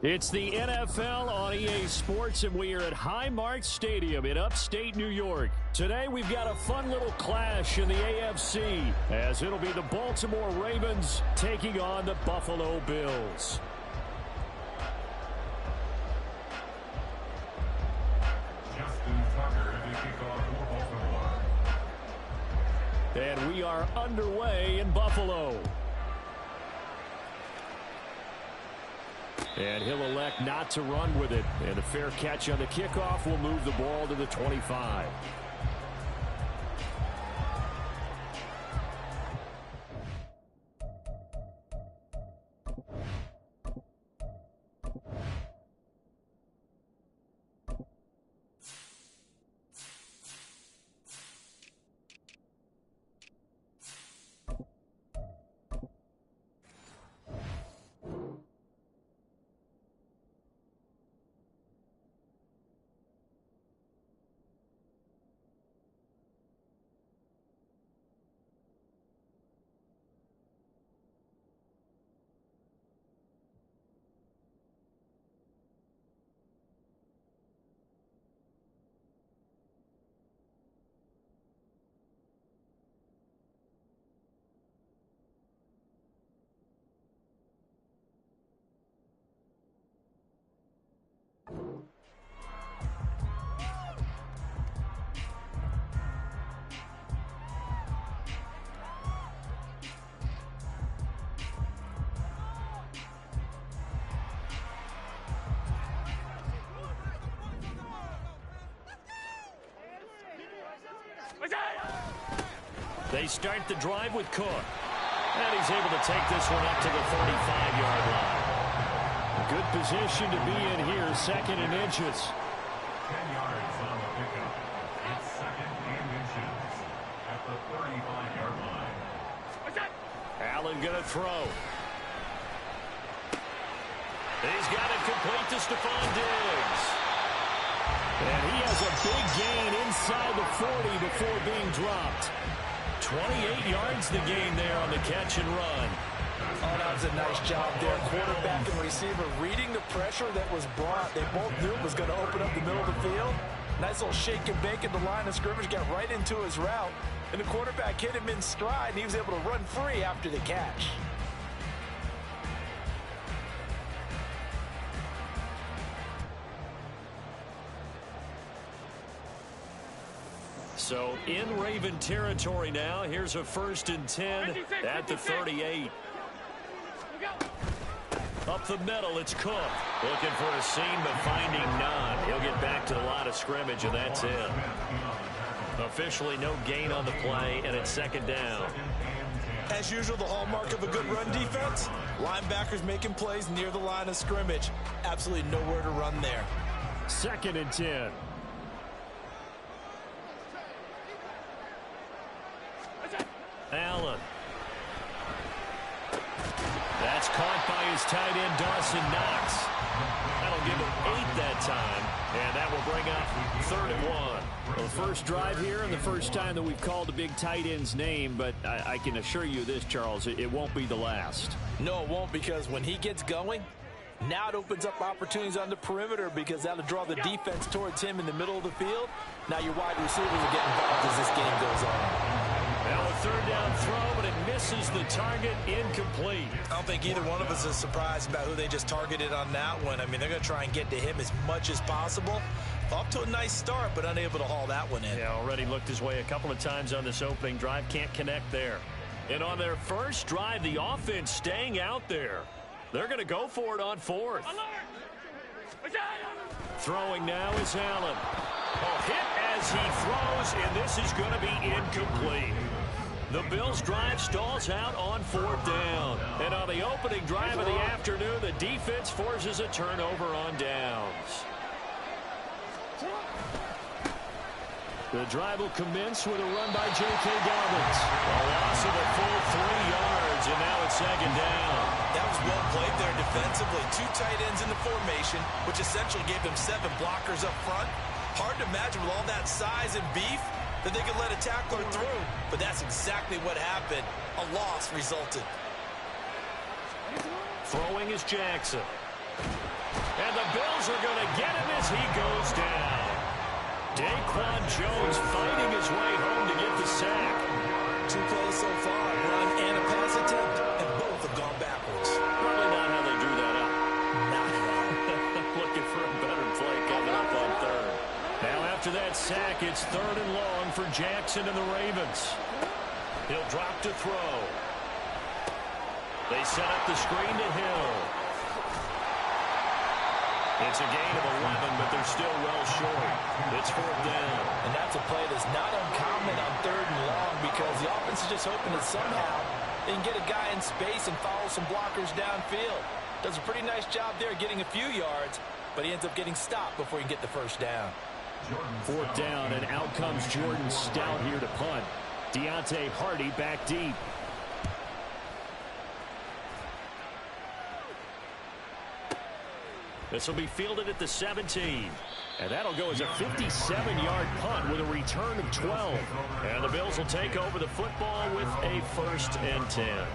It's the NFL on EA Sports, and we are at Highmark Stadium in upstate New York. Today, we've got a fun little clash in the AFC, as it'll be the Baltimore Ravens taking on the Buffalo Bills. And we are underway in Buffalo. And he'll elect not to run with it. And a fair catch on the kickoff will move the ball to the 25. They start the drive with Cook. And he's able to take this one up to the 45-yard line. Good position to be in here, second and inches. 10 yards on the pickup. It's second and inches at the 35-yard line. Allen going to throw. He's got it complete to Stephon Diggs. And he has a big gain inside the 40 before being dropped. 28 yards the gain there on the catch and run. Oh, that was a nice job there. Quarterback and receiver reading the pressure that was brought. They both knew it was going to open up the middle of the field. Nice little shake and bake at the line of scrimmage. Got right into his route. And the quarterback hit him in stride, and he was able to run free after the catch. So in Raven territory now. Here's a 1st and 10 at the 38. Up the middle, it's Cook. Looking for a seam, but finding none. He'll get back to the line of scrimmage, and that's it. Officially no gain on the play, and it's second down. As usual, the hallmark of a good run defense, linebackers making plays near the line of scrimmage. Absolutely nowhere to run there. 2nd and 10. Allen. That's caught by his tight end, Dawson Knox. That'll give him 8 that time, and that will bring up 3rd and 1. Well, the first drive here and the first time that we've called a big tight end's name, but I can assure you this, Charles, it won't be the last. No, it won't, because when he gets going, now it opens up opportunities on the perimeter because that'll draw the defense towards him in the middle of the field. Now your wide receivers will get involved as this game goes on. Now a 3rd down throw, but it misses the target, incomplete. I don't think either one of us is surprised about who they just targeted on that one. I mean, they're going to try and get to him as much as possible. Off to a nice start, but unable to haul that one in. Yeah, already looked his way a couple of times on this opening drive. Can't connect there. And on their first drive, the offense staying out there. They're going to go for it on 4th. Throwing now is Allen. A hit as he throws, and this is going to be incomplete. The Bills' drive stalls out on 4th down. And on the opening drive of the afternoon, the defense forces a turnover on downs. The drive will commence with a run by J.K. Dobbins. A loss of a full 3 yards, and now it's 2nd down. That was well played there defensively. 2 tight ends in the formation, which essentially gave them 7 blockers up front. Hard to imagine with all that size and beef that they could let a tackler through, but that's exactly what happened. A loss resulted. Throwing is Jackson. And the Bills are going to get him as he goes down. Daquan Jones fighting his way home to get the sack. 2 plays so far, run and a pass attempt, and both have gone backwards. Probably not how they drew that up. Not at all. Looking for a better play coming up on third. Now after that sack, it's 3rd and long for Jackson and the Ravens. He'll drop to throw. They set up the screen to Hill. It's a gain of 11, but they're still well short. It's 4th down. And that's a play that's not uncommon on 3rd and long because the offense is just hoping that somehow they can get a guy in space and follow some blockers downfield. Does a pretty nice job there getting a few yards, but he ends up getting stopped before he can get the first down. 4th down, and out comes Jordan Stout here to punt. Deontay Hardy back deep. This will be fielded at the 17. And that'll go as a 57-yard punt with a return of 12. And the Bills will take over the football with a 1st and 10.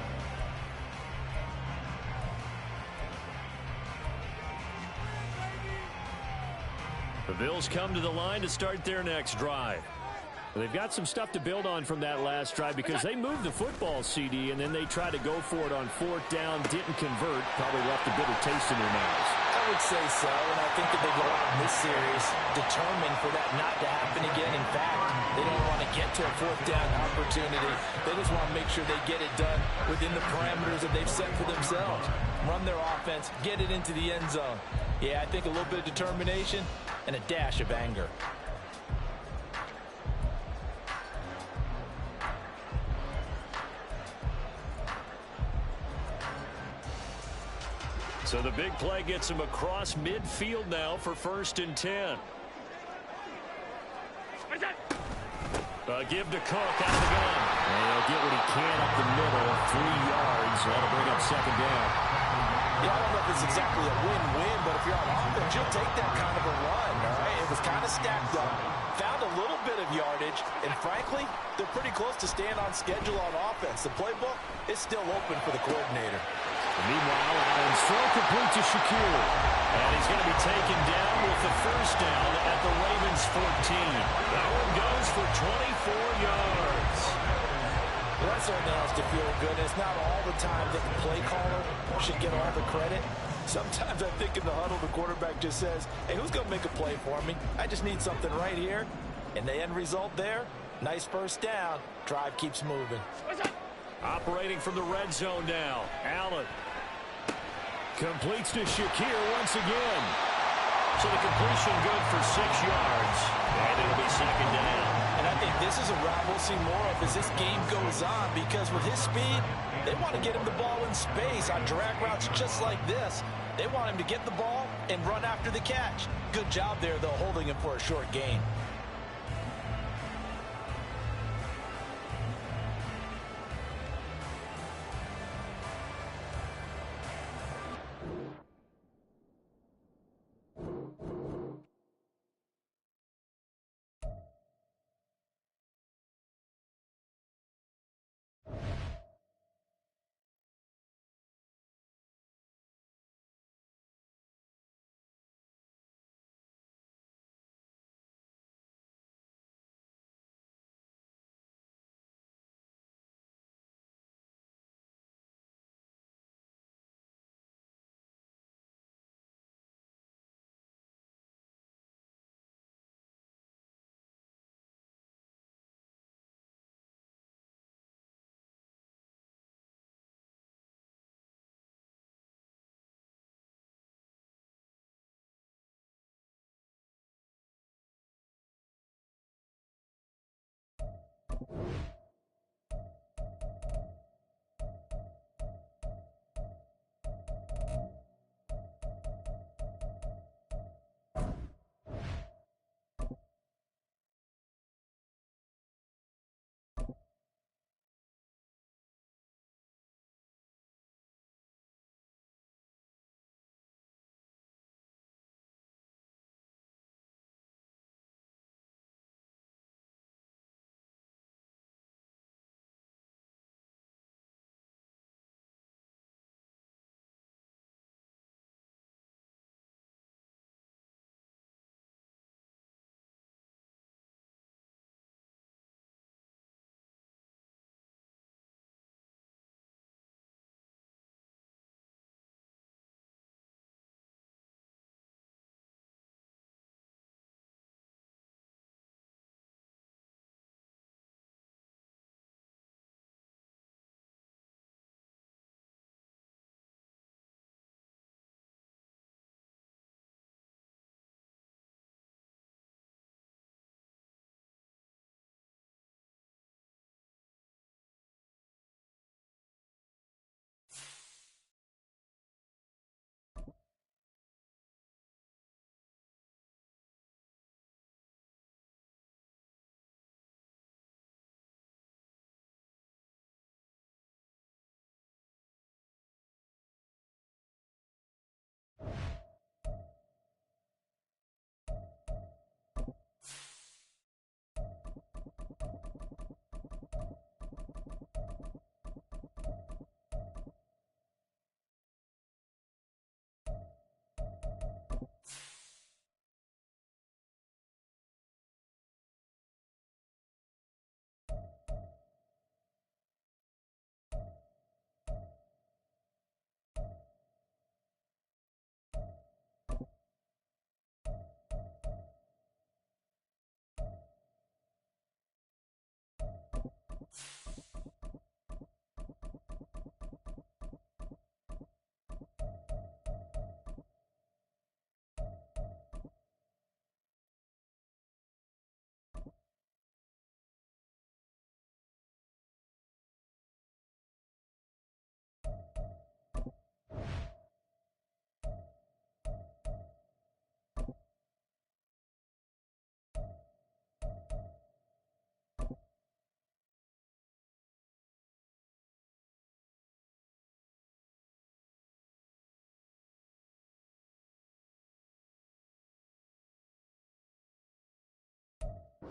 The Bills come to the line to start their next drive. They've got some stuff to build on from that last drive because they moved the football, CD, and then they tried to go for it on 4th down, didn't convert, probably left a bitter taste in their mouths. I would say so, and I think that they go out in this series determined for that not to happen again. In fact, they don't want to get to a 4th down opportunity. They just want to make sure they get it done within the parameters that they've set for themselves. Run their offense, get it into the end zone. Yeah, I think a little bit of determination and a dash of anger. So the big play gets him across midfield now for 1st and 10. Give to Cook out of the gun. And he'll get what he can up the middle, 3 yards. That'll bring up 2nd down. Yeah, I don't know if it's exactly a win-win, but if you're on offense, you'll take that kind of a run, all right? It was kind of stacked up, found a little bit of yardage, and frankly, they're pretty close to staying on schedule on offense. The playbook is still open for the coordinator. Meanwhile, Adams throw complete to Shakir. And he's going to be taken down with the 1st down at the Ravens 14. That one goes for 24 yards. Well, that certainly has to feel good. It's not all the time that the play caller should get all the credit. Sometimes I think in the huddle, the quarterback just says, hey, who's going to make a play for me? I just need something right here. And the end result there, nice 1st down. Drive keeps moving. Operating from the red zone now. Allen completes to Shakir once again. So the completion good for 6 yards. And it'll be 2nd down. And I think this is a route we'll see more of as this game goes on because with his speed, they want to get him the ball in space on drag routes just like this. They want him to get the ball and run after the catch. Good job there, though, holding him for a short gain.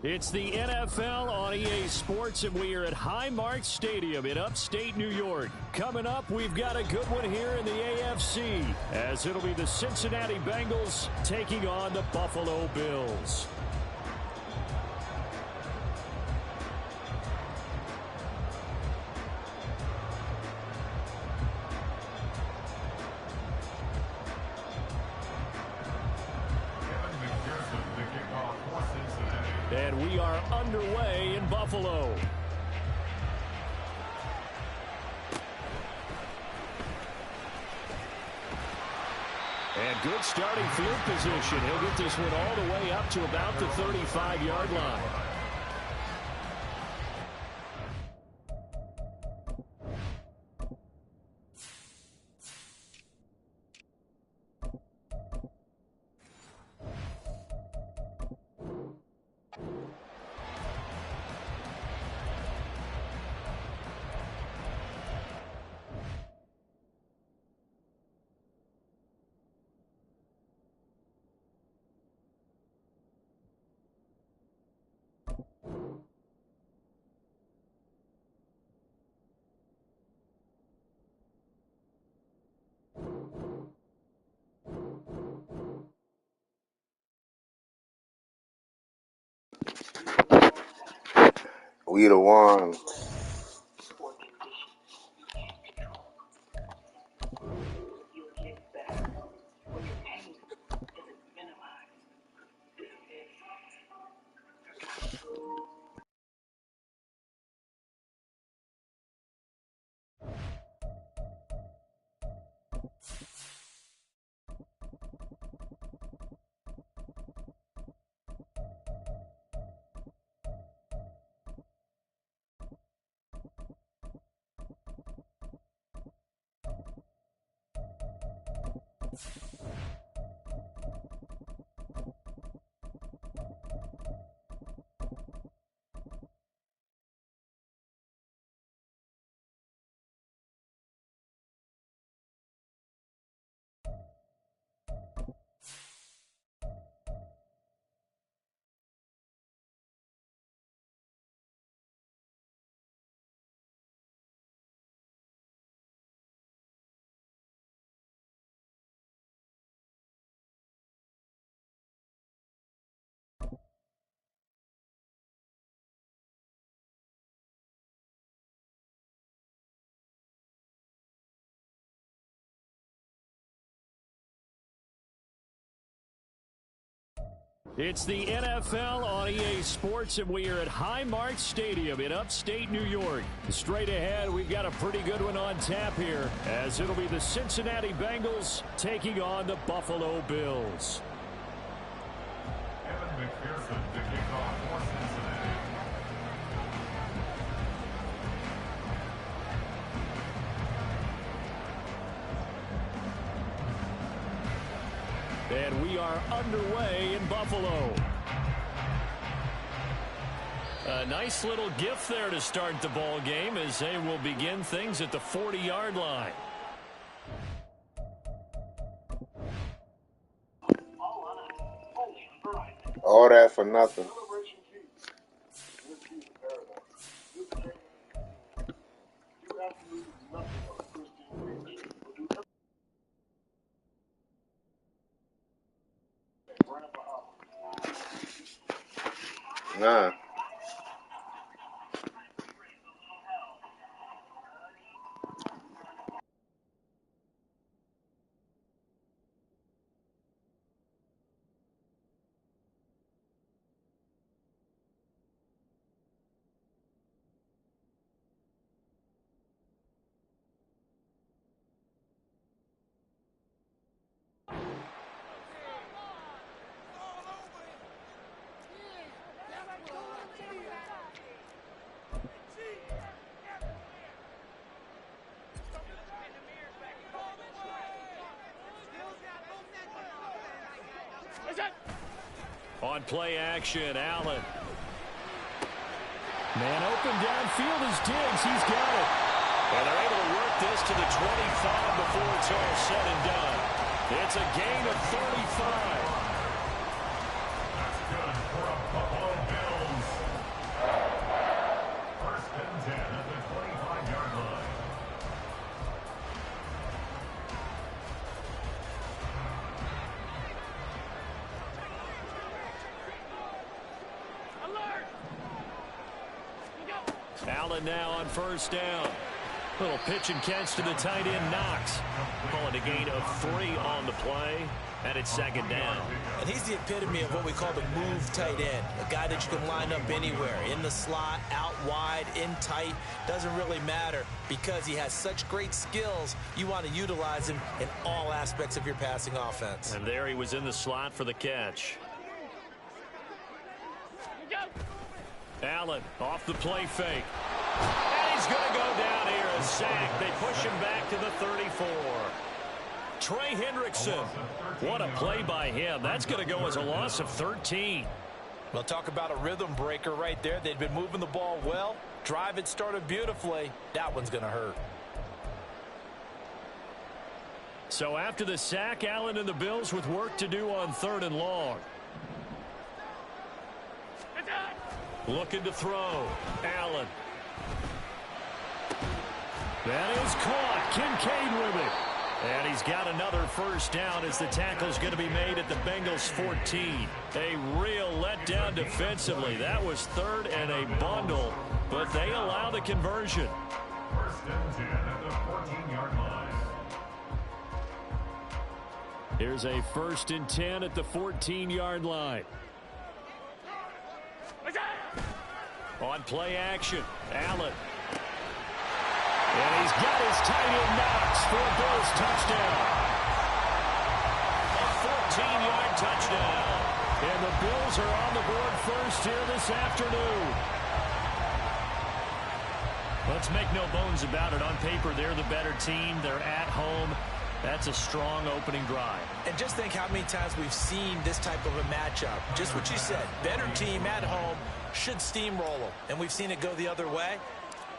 It's the NFL on EA Sports, and we are at Highmark Stadium in upstate New York. Coming up, we've got a good one here in the AFC, as it'll be the Cincinnati Bengals taking on the Buffalo Bills. And we are underway in Buffalo. And good starting field position. He'll get this one all the way up to about the 35-yard line. We the ones. It's the NFL on EA Sports, and we are at Highmark Stadium in upstate New York. Straight ahead, we've got a pretty good one on tap here, as it'll be the Cincinnati Bengals taking on the Buffalo Bills. Evan McPherson to kick off for Cincinnati. And we are underway in Buffalo. A nice little gift there to start the ball game, as they will begin things at the 40-yard line. All that for nothing. Nah. On play action, Allen. Man open downfield is Diggs. He's got it. And they're able to work this to the 25 before it's all said and done. It's a gain of 35. That's good for a Buffalo Bills Allen now on first down. Little pitch and catch to the tight end, Knox. Calling a gain of 3 on the play, and it's second down. And he's the epitome of what we call the move tight end. A guy that you can line up anywhere, in the slot, out wide, in tight. Doesn't really matter because he has such great skills. You want to utilize him in all aspects of your passing offense. And there he was in the slot for the catch. Allen off the play fake. And he's going to go down here, a sack. They push him back to the 34. Trey Hendrickson. What a play by him. That's going to go as a loss of 13. Well, talk about a rhythm breaker right there. They'd been moving the ball well. Drive it started beautifully. That one's going to hurt. So after the sack, Allen and the Bills with work to do on 3rd and long. Looking to throw. Allen. That is caught. Kincaid with it. And he's got another first down as the tackle's going to be made at the Bengals 14. A real letdown defensively. That was 3rd and a bundle, but they allow the conversion. 1st and 10 at the 14-yard line. Here's a 1st and 10 at the 14-yard line. On play action, Allen. And he's got his tight end Knox for a Bills touchdown. A 14-yard touchdown. And the Bills are on the board first here this afternoon. Let's make no bones about it. On paper, they're the better team. They're at home. That's a strong opening drive. And just think how many times we've seen this type of a matchup. Just what you said. Better team at home should steamroll them. And we've seen it go the other way.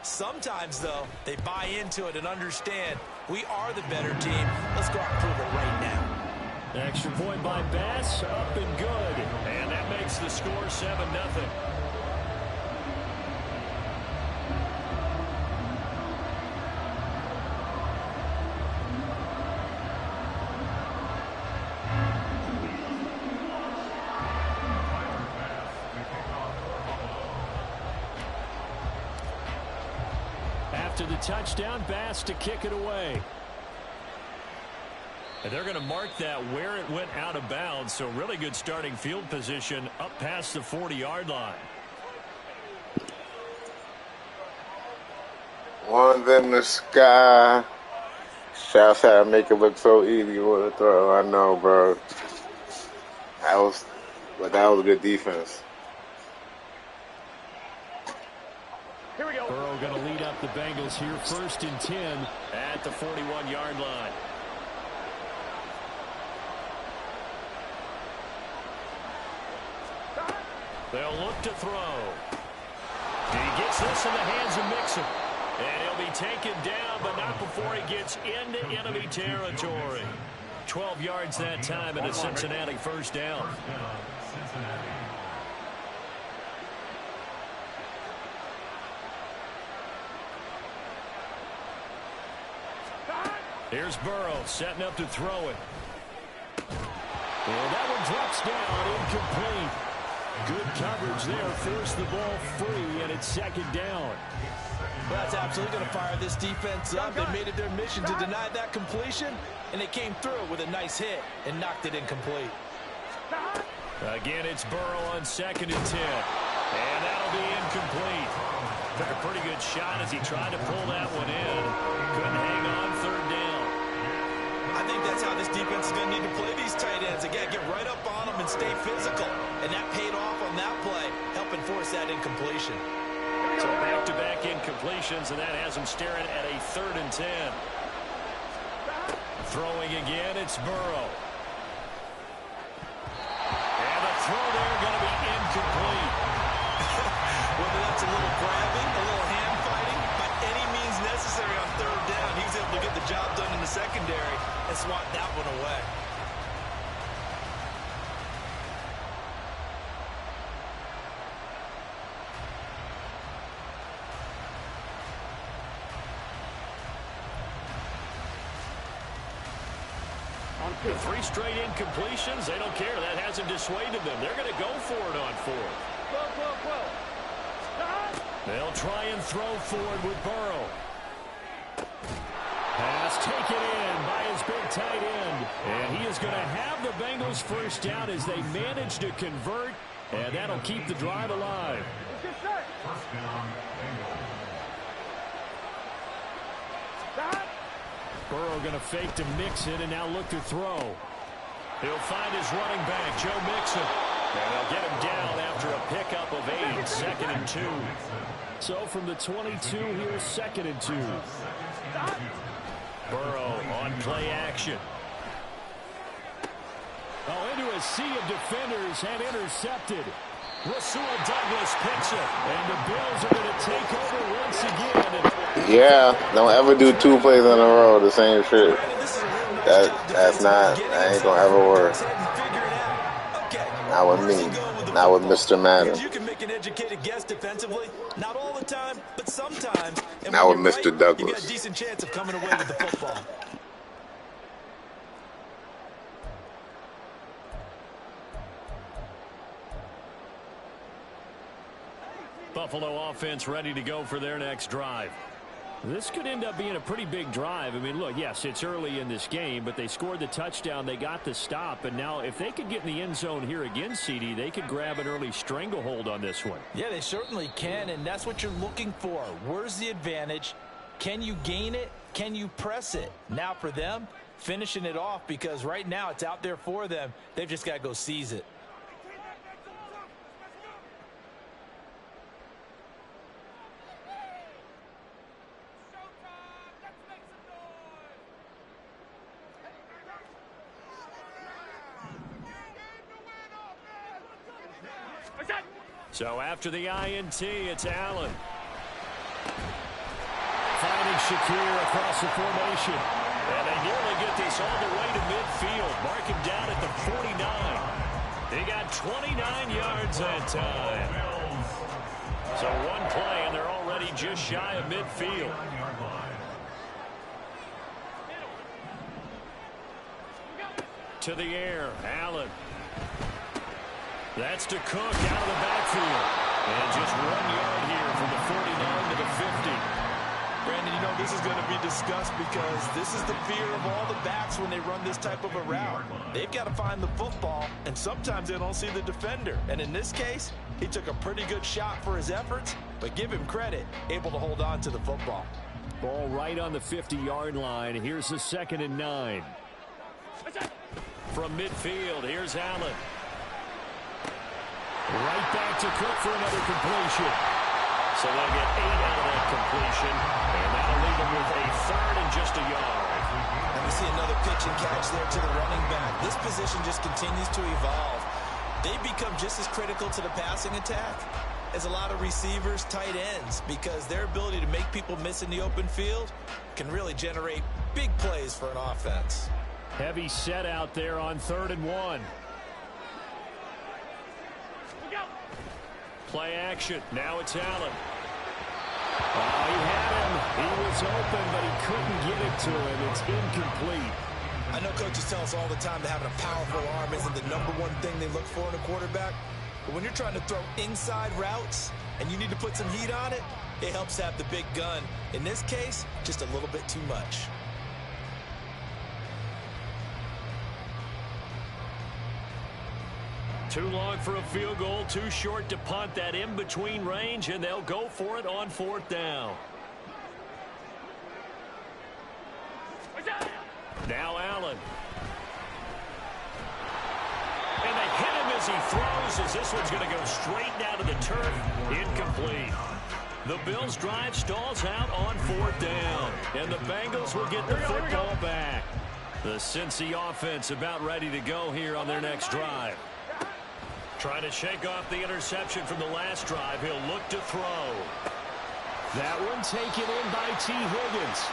Sometimes, though, they buy into it and understand we are the better team. Let's go out and prove it right now. Extra point by Bass, up and good. And that makes the score 7-0. After the touchdown, Bass to kick it away. And they're going to mark that where it went out of bounds, so really good starting field position up past the 40-yard line. One's in the sky. Shouts how to make it look so easy with a throw. I know, bro. That was a good defense. Burrow going to lead up the Bengals here, 1st and 10 at the 41-yard line. They'll look to throw. He gets this in the hands of Mixon. And he'll be taken down, but not before he gets into enemy territory. 12 yards that time and a Cincinnati first down. Cincinnati. Here's Burrow setting up to throw it. And that one drops down, incomplete. Good coverage there, forced the ball free, and it's 2nd down. Well, that's absolutely going to fire this defense up. They made it their mission to deny that completion, and they came through with a nice hit and knocked it incomplete. Again, it's Burrow on 2nd and 10. And that'll be incomplete. Took a pretty good shot as he tried to pull that one in. Couldn't hang on, 3rd down. I think that's how this defense is going to need to play these tight ends. Again, get right up on them and stay physical. And that paid off on that play, helping force that incompletion. So back-to-back incompletions, and that has him staring at a 3rd and 10. Throwing again, it's Burrow. And the throw there going to be incomplete. Whether that's a little grabbing, a little hand fighting, by any means necessary on 3rd down, he was able to get the job done in the secondary and swat that one away. The 3 straight incompletions, they don't care. That hasn't dissuaded them. They're going to go for it on 4th. They'll try and throw forward with Burrow. Pass taken in by his big tight end. And he is going to have the Bengals first down as they manage to convert. And that'll keep the drive alive. First down, Bengals. Burrow going to fake to Mixon and now look to throw. He'll find his running back, Joe Mixon. And they'll get him down after a pickup of 8, 2nd and 2. So from the 22, here's 2nd and 2. Burrow on play action. Oh, into a sea of defenders and intercepted. Rasul Douglas picks it. And the Bills are going to take over once again. Yeah, don't ever do 2 plays in a row, the same shit. That ain't gonna ever work. Not with me. Not with Mr. Madden. You can make an educated guess defensively. Not all the time, but sometimes. And not with Mr. Right, Douglas. You got a decent chance of coming away with the football. Buffalo offense ready to go for their next drive. This could end up being a pretty big drive. I mean, look, yes, it's early in this game, but they scored the touchdown. They got the stop. And now if they could get in the end zone here again, CD, they could grab an early stranglehold on this one. Yeah, they certainly can, and that's what you're looking for. Where's the advantage? Can you gain it? Can you press it? Now for them, finishing it off, because right now it's out there for them. They've just got to go seize it. So after the INT, it's Allen. Finding Shakir across the formation. And they nearly get this all the way to midfield. Mark him down at the 49. They got 29 yards that time. So one play, and they're already just shy of midfield. To the air, Allen. That's to Cook out of the backfield. And just 1 yard here from the 49 to the 50. Brandon, you know, this is going to be discussed because this is the fear of all the backs when they run this type of a route. They've got to find the football, and sometimes they don't see the defender. And in this case, he took a pretty good shot for his efforts, but give him credit, able to hold on to the football. Ball right on the 50-yard line. Here's the 2nd and 9. From midfield, here's Allen. Right back to Cook for another completion. So they'll get 8 out of that completion, and that'll leave them with a 3rd and just a yard. And we see another pitch and catch there to the running back. This position just continues to evolve. They become just as critical to the passing attack as a lot of receivers, tight ends, because their ability to make people miss in the open field can really generate big plays for an offense. Heavy set out there on 3rd and 1. Play action. Now it's Allen. Oh, he had him. He was open, but he couldn't get it to him. It's incomplete. I know coaches tell us all the time that having a powerful arm isn't the #1 thing they look for in a quarterback. But when you're trying to throw inside routes and you need to put some heat on it, it helps have the big gun. In this case, just a little bit too much. Too long for a field goal, too short to punt that in-between range, and they'll go for it on 4th down. Now Allen. And they hit him as he throws, as this one's going to go straight down to the turf. Incomplete. The Bills' drive stalls out on 4th down, and the Bengals will get the football back. The Cincy offense about ready to go here on their next drive. Trying to shake off the interception from the last drive. He'll look to throw. That one taken in by T. Higgins.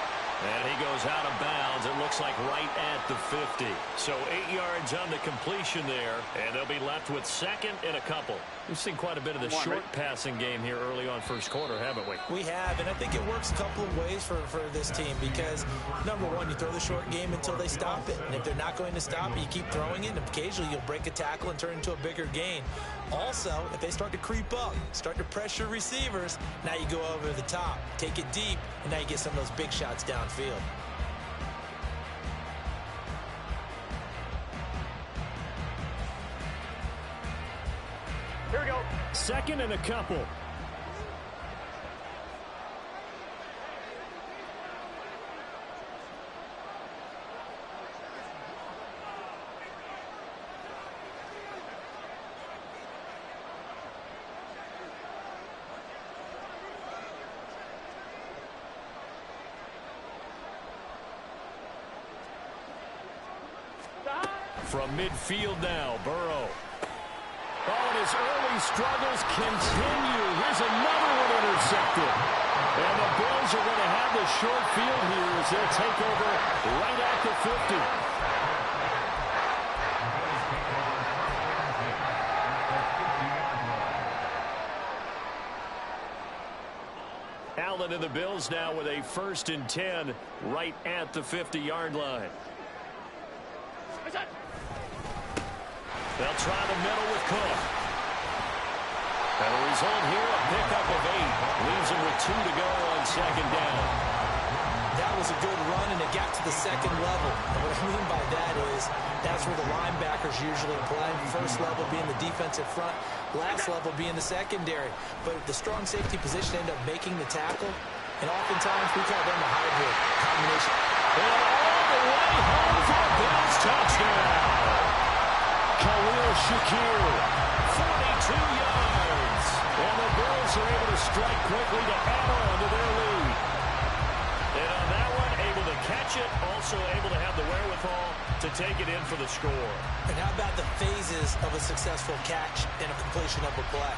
And he goes out of bounds, it looks like right at the 50. So 8 yards on the completion there, and they'll be left with second and a couple. We've seen quite a bit of the short passing game here early on first quarter, haven't we? We have, and I think it works a couple of ways for this team because, number one, you throw the short game until they stop it. And if they're not going to stop it, you keep throwing it, and occasionally you'll break a tackle and turn it into a bigger gain. Also, if they start to creep up, start to pressure receivers, now you go over the top, take it deep, and now you get some of those big shots downfield. Here we go. Second and a couple. From midfield now, Burrow. Oh, and his early struggles continue. Here's another one intercepted. And the Bills are going to have the short field here as they'll take over right at the 50. Allen and the Bills now with a 1st and 10 right at the 50-yard line. They'll try the middle with Cook. And the result here, a pickup of 8. Leaves them with 2 to go on second down. That was a good run, and it got to the second level. And what I mean by that is that's where the linebackers usually play. First level being the defensive front, last level being the secondary. But the strong safety position ended up making the tackle. And oftentimes we call them a hybrid combination. And all the way home for a Bills touchdown. Khalil Shakir, 42 yards. And the Bills are able to strike quickly to add on to their lead. And on that one, able to catch it, also able to have the wherewithal to take it in for the score. And how about the phases of a successful catch and a completion of a play?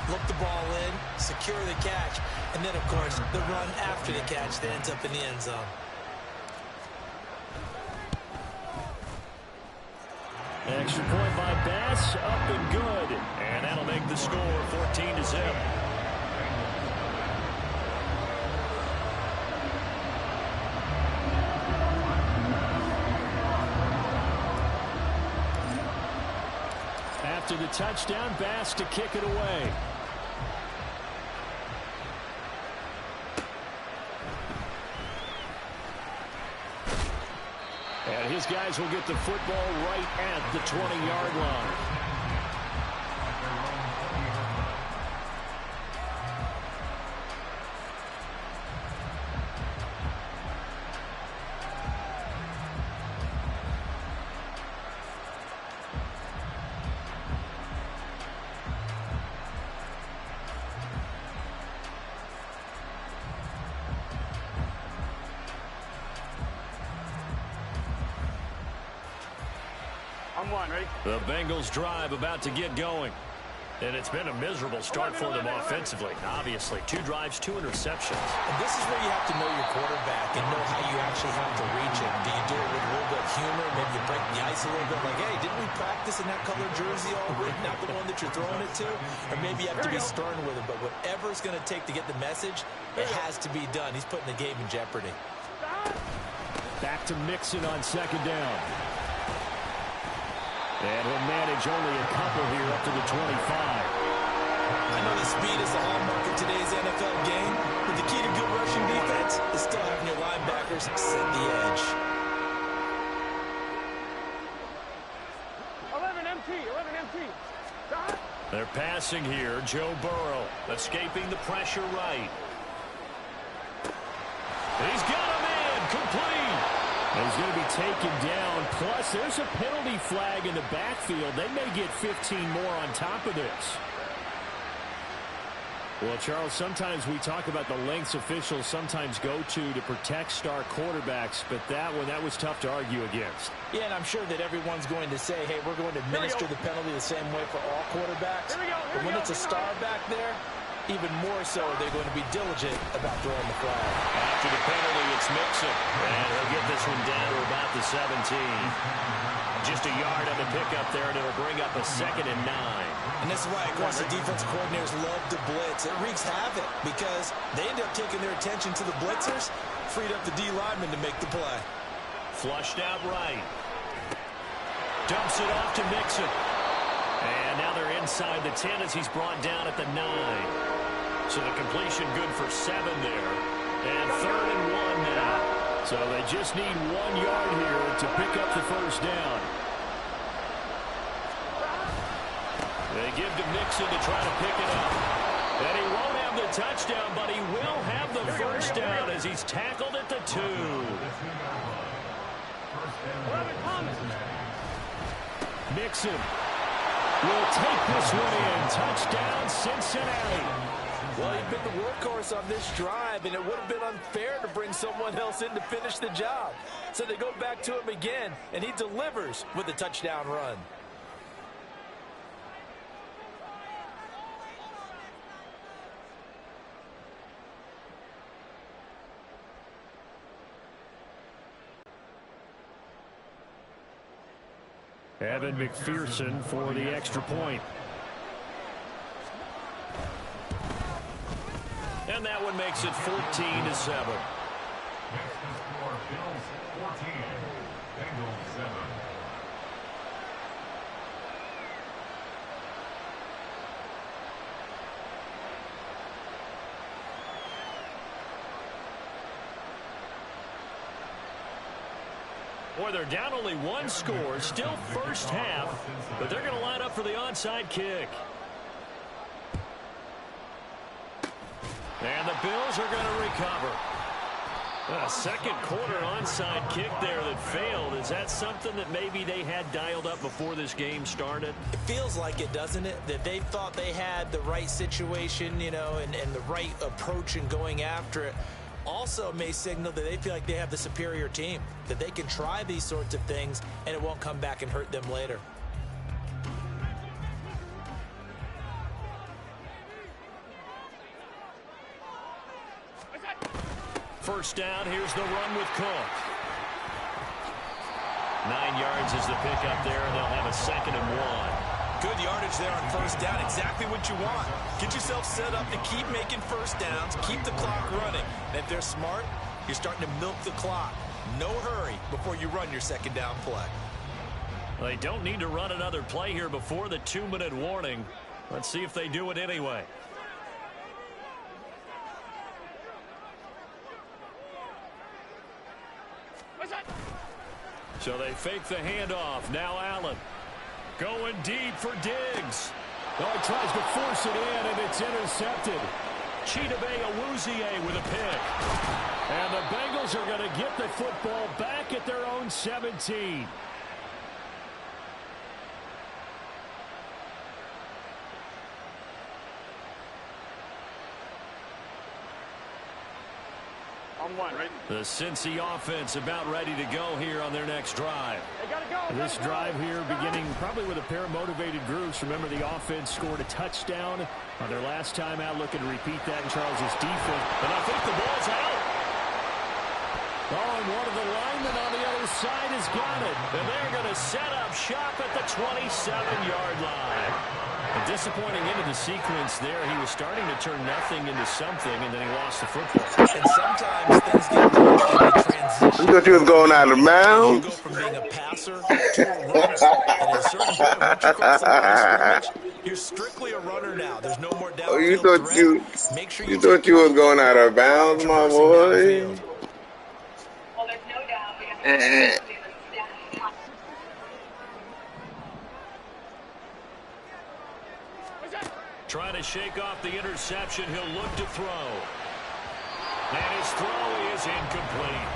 Look the ball in, secure the catch, and then, of course, the run after the catch that ends up in the end zone. Extra point by Bass, up and good. And that'll make the score 14-0. After the touchdown, Bass to kick it away. And his guys will get the football right at the 20-yard line. The Bengals drive about to get going. And it's been a miserable start for them offensively. Obviously, 2 drives, 2 interceptions. And this is where you have to know your quarterback and know how you actually have to reach him. Do you do it with a little bit of humor? Maybe you break the ice a little bit like, hey, didn't we practice in that colored jersey already? Not the one that you're throwing it to? Or maybe you have to be stern with him. But whatever it's going to take to get the message, it has to be done. He's putting the game in jeopardy. Back to Mixon on second down. And he'll manage only a couple here up to the 25. I know the speed is the hallmark of today's NFL game, but the key to good rushing defense is still having your linebackers set the edge. 11 MT. They're passing here. Joe Burrow escaping the pressure right. He's got him in. Complete. And he's going to be taken down. Plus, there's a penalty flag in the backfield. They may get 15 more on top of this. Well, Charles, sometimes we talk about the lengths officials sometimes go to protect star quarterbacks, but that was tough to argue against. Yeah, and I'm sure that everyone's going to say, hey, we're going to administer the penalty the same way for all quarterbacks. But when it's a star back there, even more so are they going to be diligent about throwing the flag. After the penalty, it's Mixon. And he'll get this one down to about the 17. Just a yard on the pickup there, and it'll bring up a 2nd and 9. And this is why, of course, the defensive coordinators love to blitz. It wreaks havoc because they end up taking their attention to the blitzers, freed up the D lineman to make the play. Flushed out right. Dumps it off to Mixon. And now they're inside the 10 as he's brought down at the 9. So the completion good for 7 there. And 3rd and 1 now. So they just need 1 yard here to pick up the first down. They give to Mixon to try to pick it up. And he won't have the touchdown, but he will have the first down as he's tackled at the 2. Mixon will take this one in. Touchdown, Cincinnati. Well, he'd been the workhorse on this drive, and it would have been unfair to bring someone else in to finish the job. So they go back to him again, and he delivers with a touchdown run. Evan McPherson for the extra point. And that one makes it 14-7. Next is for Bills 14, Bengals 7. Boy, they're down only 1 score, still first half, but they're going to line up for the onside kick. And the Bills are going to recover. A second quarter onside kick there that failed. Is that something that maybe they had dialed up before this game started? It feels like it, doesn't it? That they thought they had the right situation, you know, and the right approach in going after it. Also may signal that they feel like they have the superior team, that they can try these sorts of things and it won't come back and hurt them later. First down, here's the run with Cook. 9 yards is the pickup there, and they'll have a 2nd and 1. Good yardage there on first down. Exactly what you want. Get yourself set up to keep making first downs, keep the clock running. And if they're smart, you're starting to milk the clock. No hurry before you run your 2nd down play. They don't need to run another play here before the 2-minute warning. Let's see if they do it anyway. So they fake the handoff. Now Allen going deep for Diggs. Oh, he tries to force it in, and it's intercepted. Chidobe Awuzie with a pick. And the Bengals are going to get the football back at their own 17. The Cincy offense about ready to go here on their next drive. This drive here beginning probably with a pair of motivated groups. Remember, the offense scored a touchdown on their last time out, looking to repeat that in Charles's defense. And I think the ball's out. Oh, and one of the linemen on the other side has got it. And they're going to set up shop at the 27-yard line. A disappointing end of the sequence there. He was starting to turn nothing into something, and then he lost the football. And sometimes things get done in the transition. You thought you was going out of You bounds? go from being a passer to a runner. And at a certain point, once you cross the line of scrimmage, you're strictly a runner now. There's no more downfield Oh, you thought threat. Make sure you thought you was going out of bounds, my boy. Well, there's no doubt because Trying to shake off the interception. He'll look to throw. And his throw is incomplete.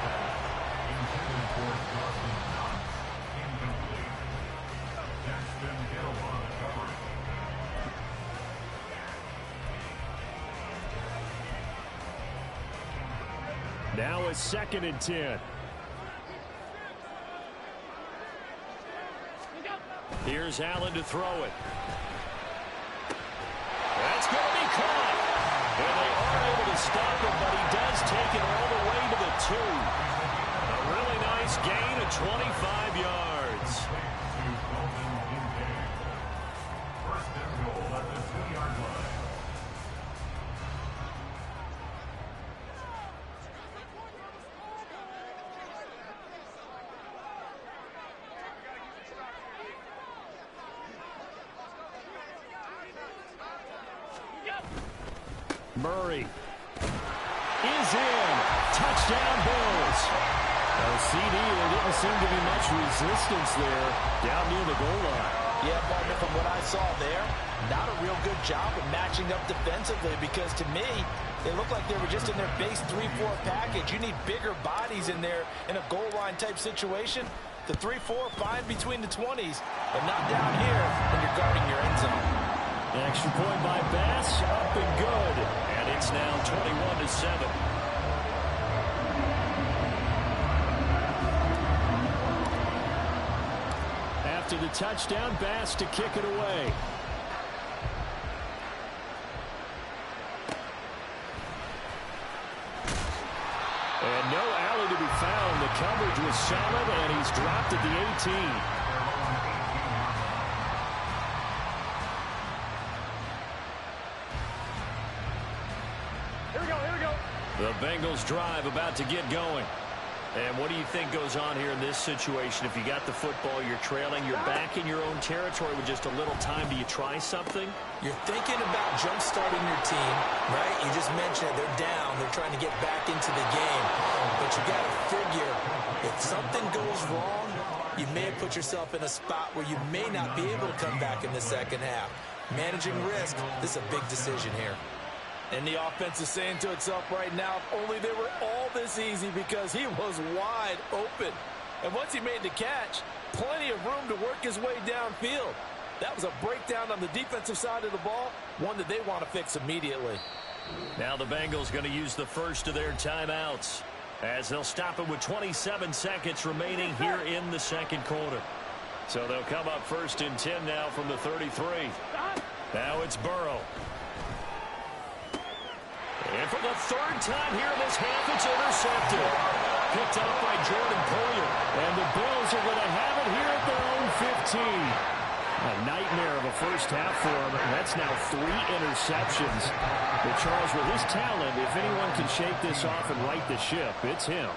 Now it's 2nd and 10. Here's Allen to throw it. That's going to be caught. stop him, but he does take it all the way to the 2. A really nice gain of 25 yards. First and goal at the 2-yard line. Murray is in. Touchdown, Bills. CD, there didn't seem to be much resistance there down near the goal line. Yeah, partner, from what I saw there, not a real good job of matching up defensively because to me, they looked like they were just in their base 3-4 package. You need bigger bodies in there in a goal line type situation. The 3-4, fine between the 20s, but not down here when you're guarding your end zone. An extra point by Bass, up and good. And it's now 21-7. After the touchdown, Bass to kick it away. And no alley to be found. The coverage was solid, and he's dropped at the 18. The Bengals drive about to get going. And what do you think goes on here in this situation? If you got the football, you're trailing, you're back in your own territory with just a little time. Do you try something? You're thinking about jump-starting your team, right? You just mentioned it. They're down. They're trying to get back into the game. But you got to figure, if something goes wrong, you may have put yourself in a spot where you may not be able to come back in the second half. Managing risk, this is a big decision here. And the offense is saying to itself right now, if only they were all this easy because he was wide open. And once he made the catch, plenty of room to work his way downfield. That was a breakdown on the defensive side of the ball, one that they want to fix immediately. Now the Bengals going to use the first of their timeouts as they'll stop it with 27 seconds remaining here in the second quarter. So they'll come up first and 10 now from the 33. Now it's Burrow. And for the third time here in this half, it's intercepted. Picked up by Jordan Poyer. And the Bills are going to have it here at their own 15. A nightmare of a first half for him. That's now 3 interceptions. But Charles, with his talent, if anyone can shake this off and right the ship, it's him.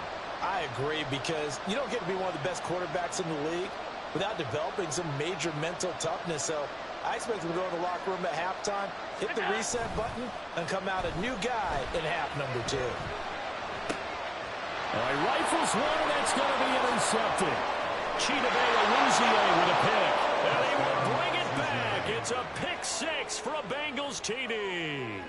I agree, because you don't get to be one of the best quarterbacks in the league without developing some major mental toughness. So I expect him to go in the locker room at halftime, hit the reset button, and come out a new guy in half number 2. He rifles one, and that's going to be intercepted. Chidobe Awuzie with a pick. And he will bring it back. It's a pick 6 for a Bengals TD.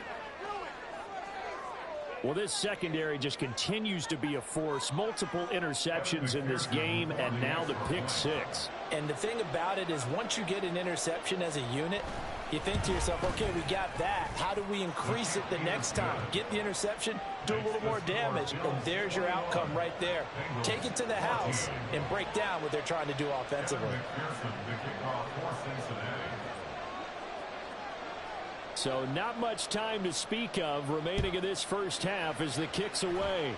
Well, this secondary just continues to be a force. Multiple interceptions in this game, and now the pick 6. And the thing about it is once you get an interception as a unit, you think to yourself, okay, we got that. How do we increase it the next time? Get the interception, do a little more damage, and there's your outcome right there. Take it to the house and break down what they're trying to do offensively. So not much time to speak of remaining in this first half as the kick's away.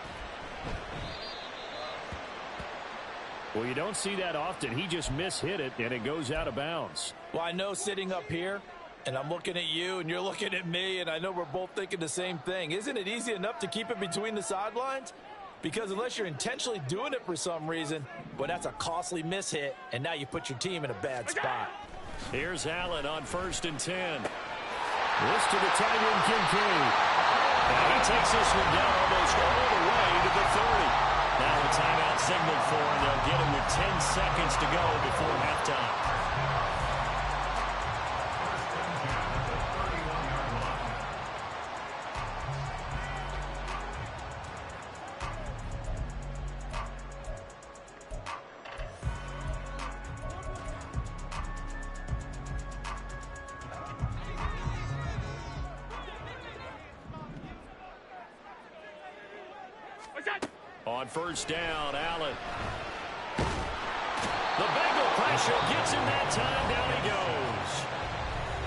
Well, you don't see that often. He just mishit it, and it goes out of bounds. Well, I know sitting up here, and I'm looking at you, and you're looking at me, and I know we're both thinking the same thing. Isn't it easy enough to keep it between the sidelines? Because unless you're intentionally doing it for some reason, well, that's a costly mishit, and now you put your team in a bad spot. Here's Allen on 1st and 10. This to the tight end, Kincaid. And he takes this one down almost all the way to the 30. Now a timeout signaled for, and they'll get him with 10 seconds to go before halftime. On 1st down, Allen. The Bengal pressure gets him that time. Down he goes.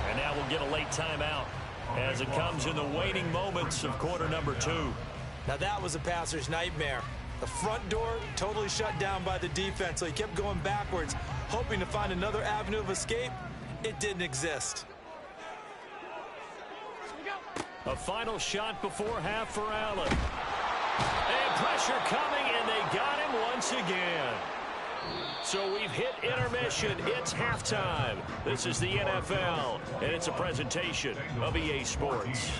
And now we'll get a late timeout. as it comes in the waning moments of quarter number 2. Now that was a passer's nightmare. The front door totally shut down by the defense, so he kept going backwards, hoping to find another avenue of escape. It didn't exist. A final shot before half for Allen. And pressure coming, and they got him once again. So we've hit intermission. It's halftime. This is the NFL, and it's a presentation of EA Sports.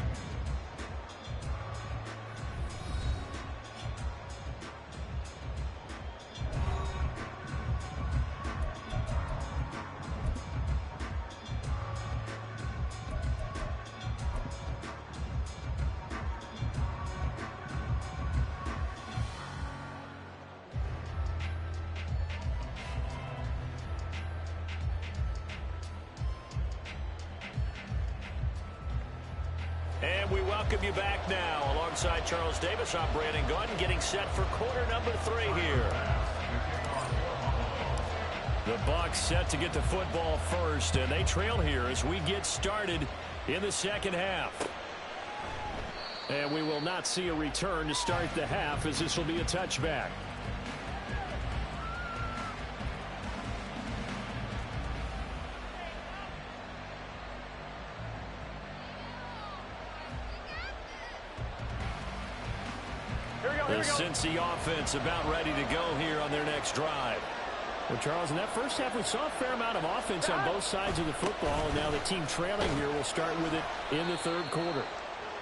And we welcome you back now. Alongside Charles Davis, I'm Brandon Gunn, getting set for quarter number 3 here. The Bucs set to get the football first, and they trail here as we get started in the second half. And we will not see a return to start the half, as this will be a touchback. The Cincy offense about ready to go here on their next drive. Well, Charles, in that first half, we saw a fair amount of offense on both sides of the football, and now the team trailing here will start with it in the third quarter.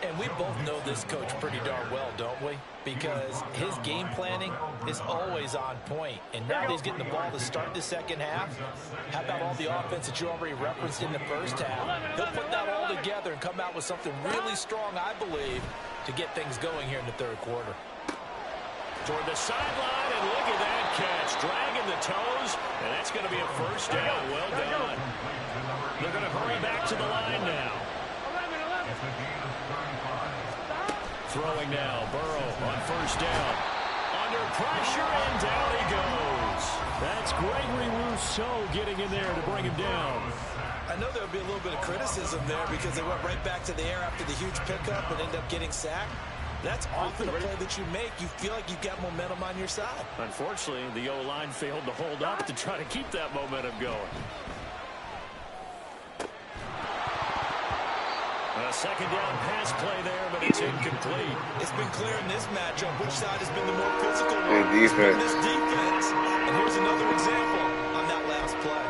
And we both know this coach pretty darn well, don't we? Because his game planning is always on point. And now that he's getting the ball to start the second half, how about all the offense that you already referenced in the first half? He'll put that all together and come out with something really strong, I believe, to get things going here in the third quarter. Toward the sideline, and look at that catch. Dragging the toes, and that's going to be a first down. Well done. They're going to hurry back to the line now. Throwing now, Burrow on first down. Under pressure, and down he goes. That's Gregory Rousseau getting in there to bring him down. I know there'll be a little bit of criticism there because they went right back to the air after the huge pickup and ended up getting sacked. That's often a play that you make. You feel like you've got momentum on your side. Unfortunately, the O-line failed to hold up to try to keep that momentum going. A second down pass play there, but it's incomplete. It's been clear in this matchup which side has been the more physical one. This defense. And here's another example on that last play.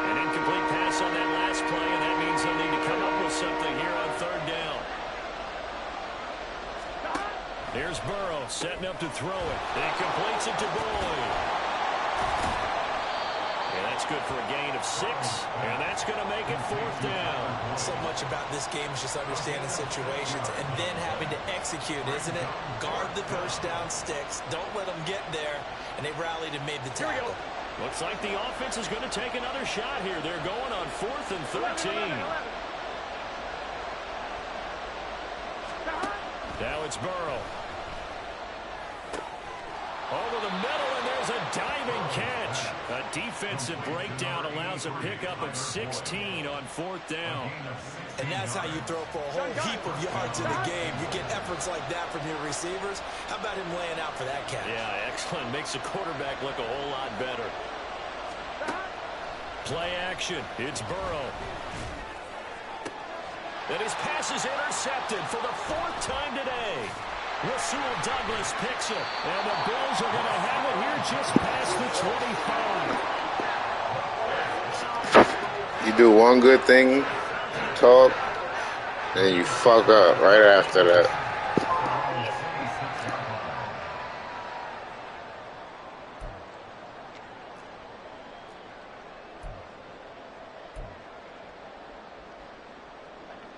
An incomplete pass on that last play, and that means they'll need to come up with something here on third down. Here's Burrow setting up to throw it. And he completes it to Boyd. And that's good for a gain of 6, and that's going to make it fourth down. So much about this game is just understanding situations and then having to execute, isn't it? Guard the first down sticks. Don't let them get there. And they rallied and made the tackle. Looks like the offense is going to take another shot here. They're going on 4th and 13. Now it's Burrow. Over the middle, and there's a diving catch. A defensive breakdown allows a pickup of 16 on 4th down. And that's how you throw for a whole heap of yards in a game. You get efforts like that from your receivers. How about him laying out for that catch? Yeah, excellent. Makes the quarterback look a whole lot better. Play action. It's Burrow. And his pass is intercepted for the 4th time today. Rasul Douglas picks it, and the Bills are going to have it here just past the 25. You do one good thing, talk, and you fuck up right after that.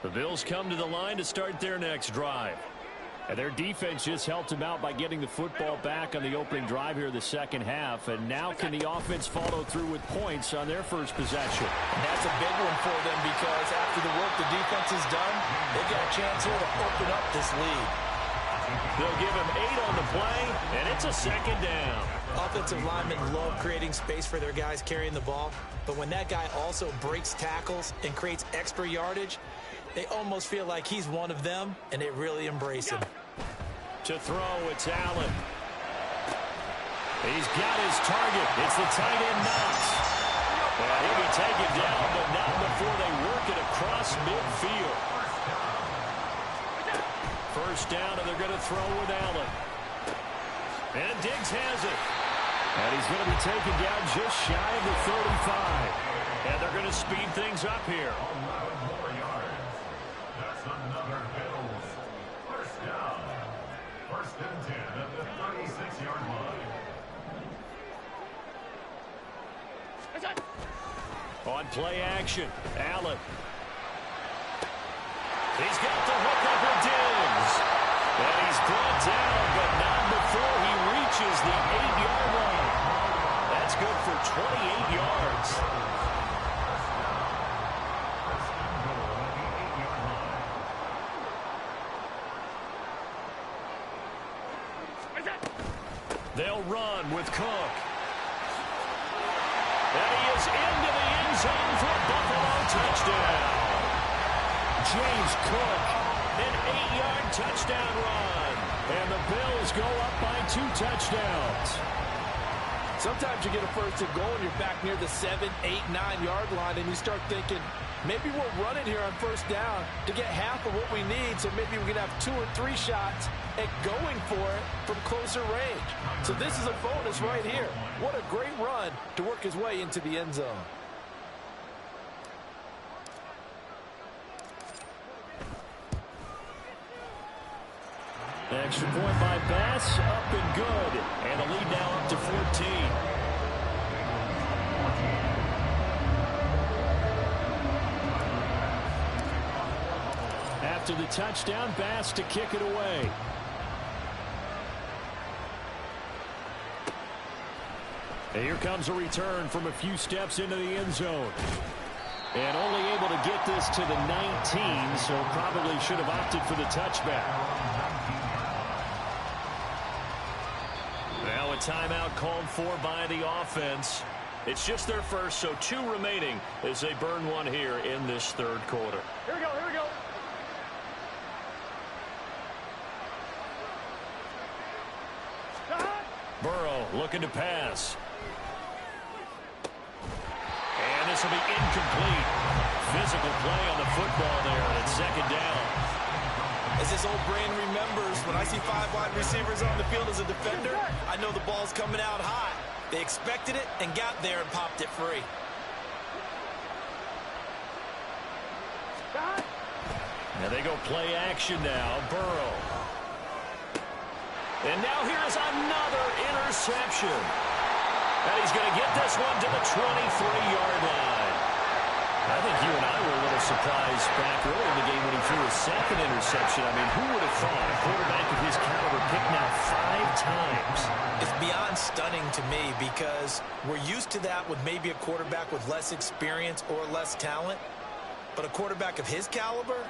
The Bills come to the line to start their next drive. And their defense just helped them out by getting the football back on the opening drive here in the second half. And now can the offense follow through with points on their first possession? And that's a big one for them because after the work the defense has done, they've got a chance here to open up this lead. They'll give him 8 on the play, and It's a second down. Offensive linemen love creating space for their guys carrying the ball, but when that guy also breaks tackles and creates extra yardage, they almost feel like he's one of them, and they really embrace him. To throw, it's Allen. He's got his target. It's the tight end, Knox. Well, he'll be taken down, but not before they work it across midfield. First down, and they're going to throw with Allen. And Diggs has it. And he's going to be taken down just shy of the 35. And they're going to speed things up here. 11 more yards. That's another Bills. First down. First and 10 at the 36-yard line. On play action, Allen. He's got the hook up with Diggs. And he's brought down, but not before he reaches the 8-yard line. That's good for 28 yards. They'll run with Cook. And he is into the end zone for a Buffalo touchdown. James Cook, an 8-yard touchdown run. And the Bills go up by 2 touchdowns. Sometimes you get a first and goal and you're back near the 7, 8, 9-yard line, and you start thinking, maybe we're running here on first down to get half of what we need, so maybe we can have 2 or 3 shots at going for it from closer range. So this is a bonus right here. What a great run to work his way into the end zone. Extra point by Bass, up and good. And the lead now up to 14. After the touchdown, Bass to kick it away. And here comes a return from a few steps into the end zone. And only able to get this to the 19, so probably should have opted for the touchback. Now a timeout called for by the offense. It's just their first, so 2 remaining as they burn one here in this third quarter. Here we go, here we go. Burrow looking to pass. And this will be incomplete. Physical play on the football there, and it's second down. As this old brain remembers, when I see 5 wide receivers on the field as a defender, I know the ball's coming out high. They expected it and got there and popped it free. And they go play action now. Burrow. And now here's another interception. And he's going to get this one to the 23-yard line. I think you and I were a little surprised back early in the game when he threw his second interception. I mean, who would have thought a quarterback of his caliber picked now 5 times? It's beyond stunning to me because we're used to that with maybe a quarterback with less experience or less talent. But a quarterback of his caliber,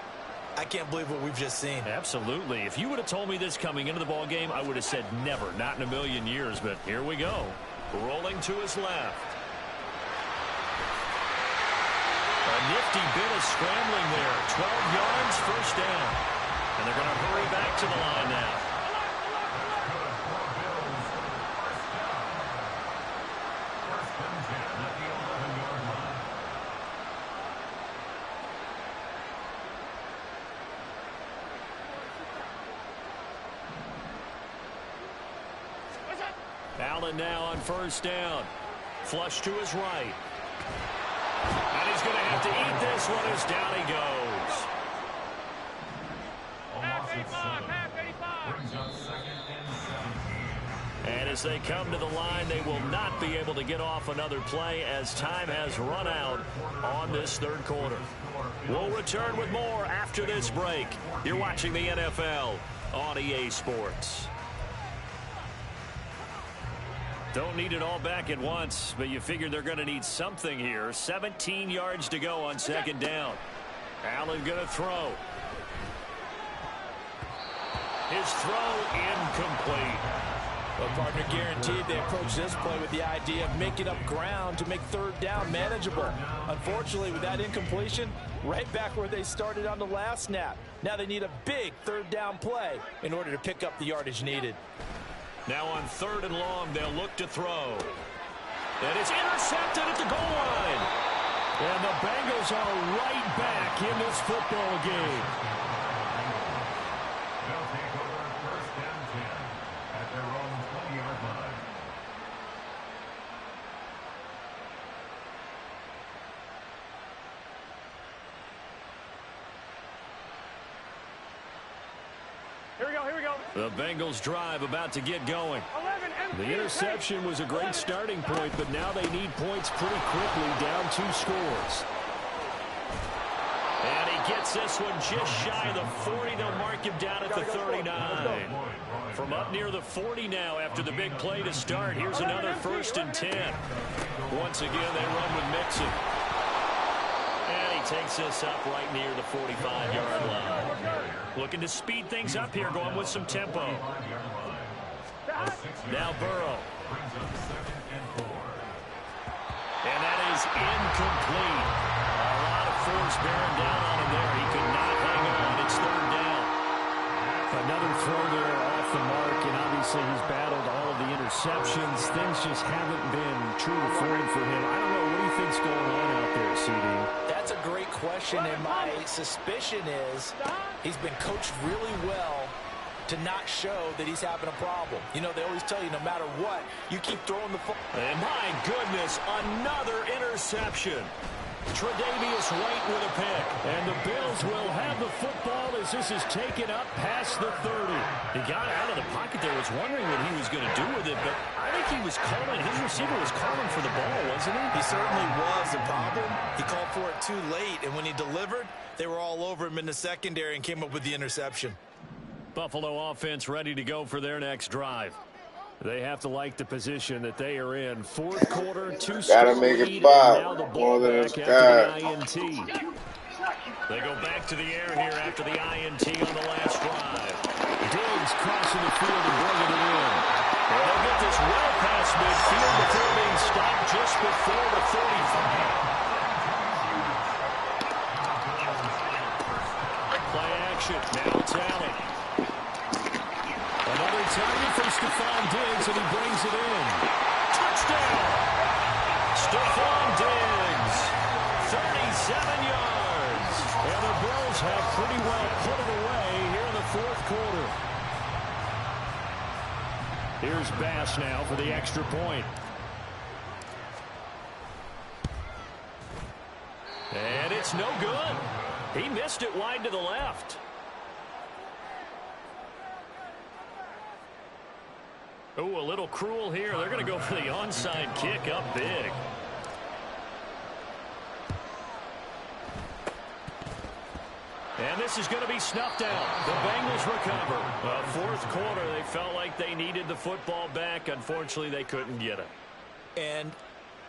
I can't believe what we've just seen. Absolutely. If you would have told me this coming into the ball game, I would have said never, not in a million years. But here we go. Rolling to his left. A nifty bit of scrambling there. 12 yards, first down. And they're going to hurry back to the line now. Allen now on first down. Flush to his right. And he's going to have to eat this one as down he goes. And as they come to the line, they will not be able to get off another play as time has run out on this third quarter. We'll return with more after this break. You're watching the NFL on EA Sports. Don't need it all back at once, but you figure they're going to need something here. 17 yards to go on second down. Allen going to throw. His throw incomplete. Well, partner, guaranteed they approach this play with the idea of making up ground to make third down manageable. Unfortunately, with that incompletion, right back where they started on the last snap. Now they need a big third down play in order to pick up the yardage needed. Now on 3rd and long, they'll look to throw. And it's intercepted at the goal line. And the Bengals are right back in this football game. They'll take over 1st and 10 at their own 20-yard line. Here we go. The Bengals drive about to get going. The interception was a great starting point, but now they need points pretty quickly, down 2 scores. And he gets this one just shy of the 40. They'll mark him down at the 39. From up near the 40 now after the big play to start. Here's another 1st and 10. Once again, they run with Mixon. And he takes this up right near the 45-yard line. Looking to speed things up here, going with some tempo. Now Burrow. And that is incomplete. A lot of force bearing down on him there. He could not hang on. It's 3rd down. Another throw there off the mark, and obviously he's battled all of the interceptions. Things just haven't been true to form for him. I don't know. What do you think's going on out there, CD? That's a great question, and my suspicion is he's been coached really well to not show that he's having a problem. You know, they always tell you no matter what, you keep throwing the football. And my goodness, another interception. Tre'Davious White with a pick. And the Bills will have the football as this is taken up past the 30. He got out of the pocket there, was wondering what he was going to do with it, but I think he was calling, his receiver was calling for the ball, wasn't he? He certainly was. The problem, he called for it too late, and when he delivered, they were all over him in the secondary and came up with the interception. Buffalo offense ready to go for their next drive. They have to like the position that they are in. 4th quarter, 2-score Gotta make it lead, pop. and now the More ball than back it's after the INT. They go back to the air here after the INT on the last drive. Diggs crossing the field and bringing it in. And they'll get this well past midfield before being stopped just before the 35. Play action. Now it's Allen. Another target for Stephon Diggs, and he brings it in. Touchdown! Stephon Diggs, 37 yards. And the Bills have pretty well put it away here in the 4th quarter. Here's Bass now for the extra point. And it's no good. He missed it wide to the left. Oh, a little cruel here. They're going to go for the onside kick up big. And this is going to be snuffed out. The Bengals recover. 4th quarter, they felt like they needed the football back. Unfortunately, they couldn't get it. And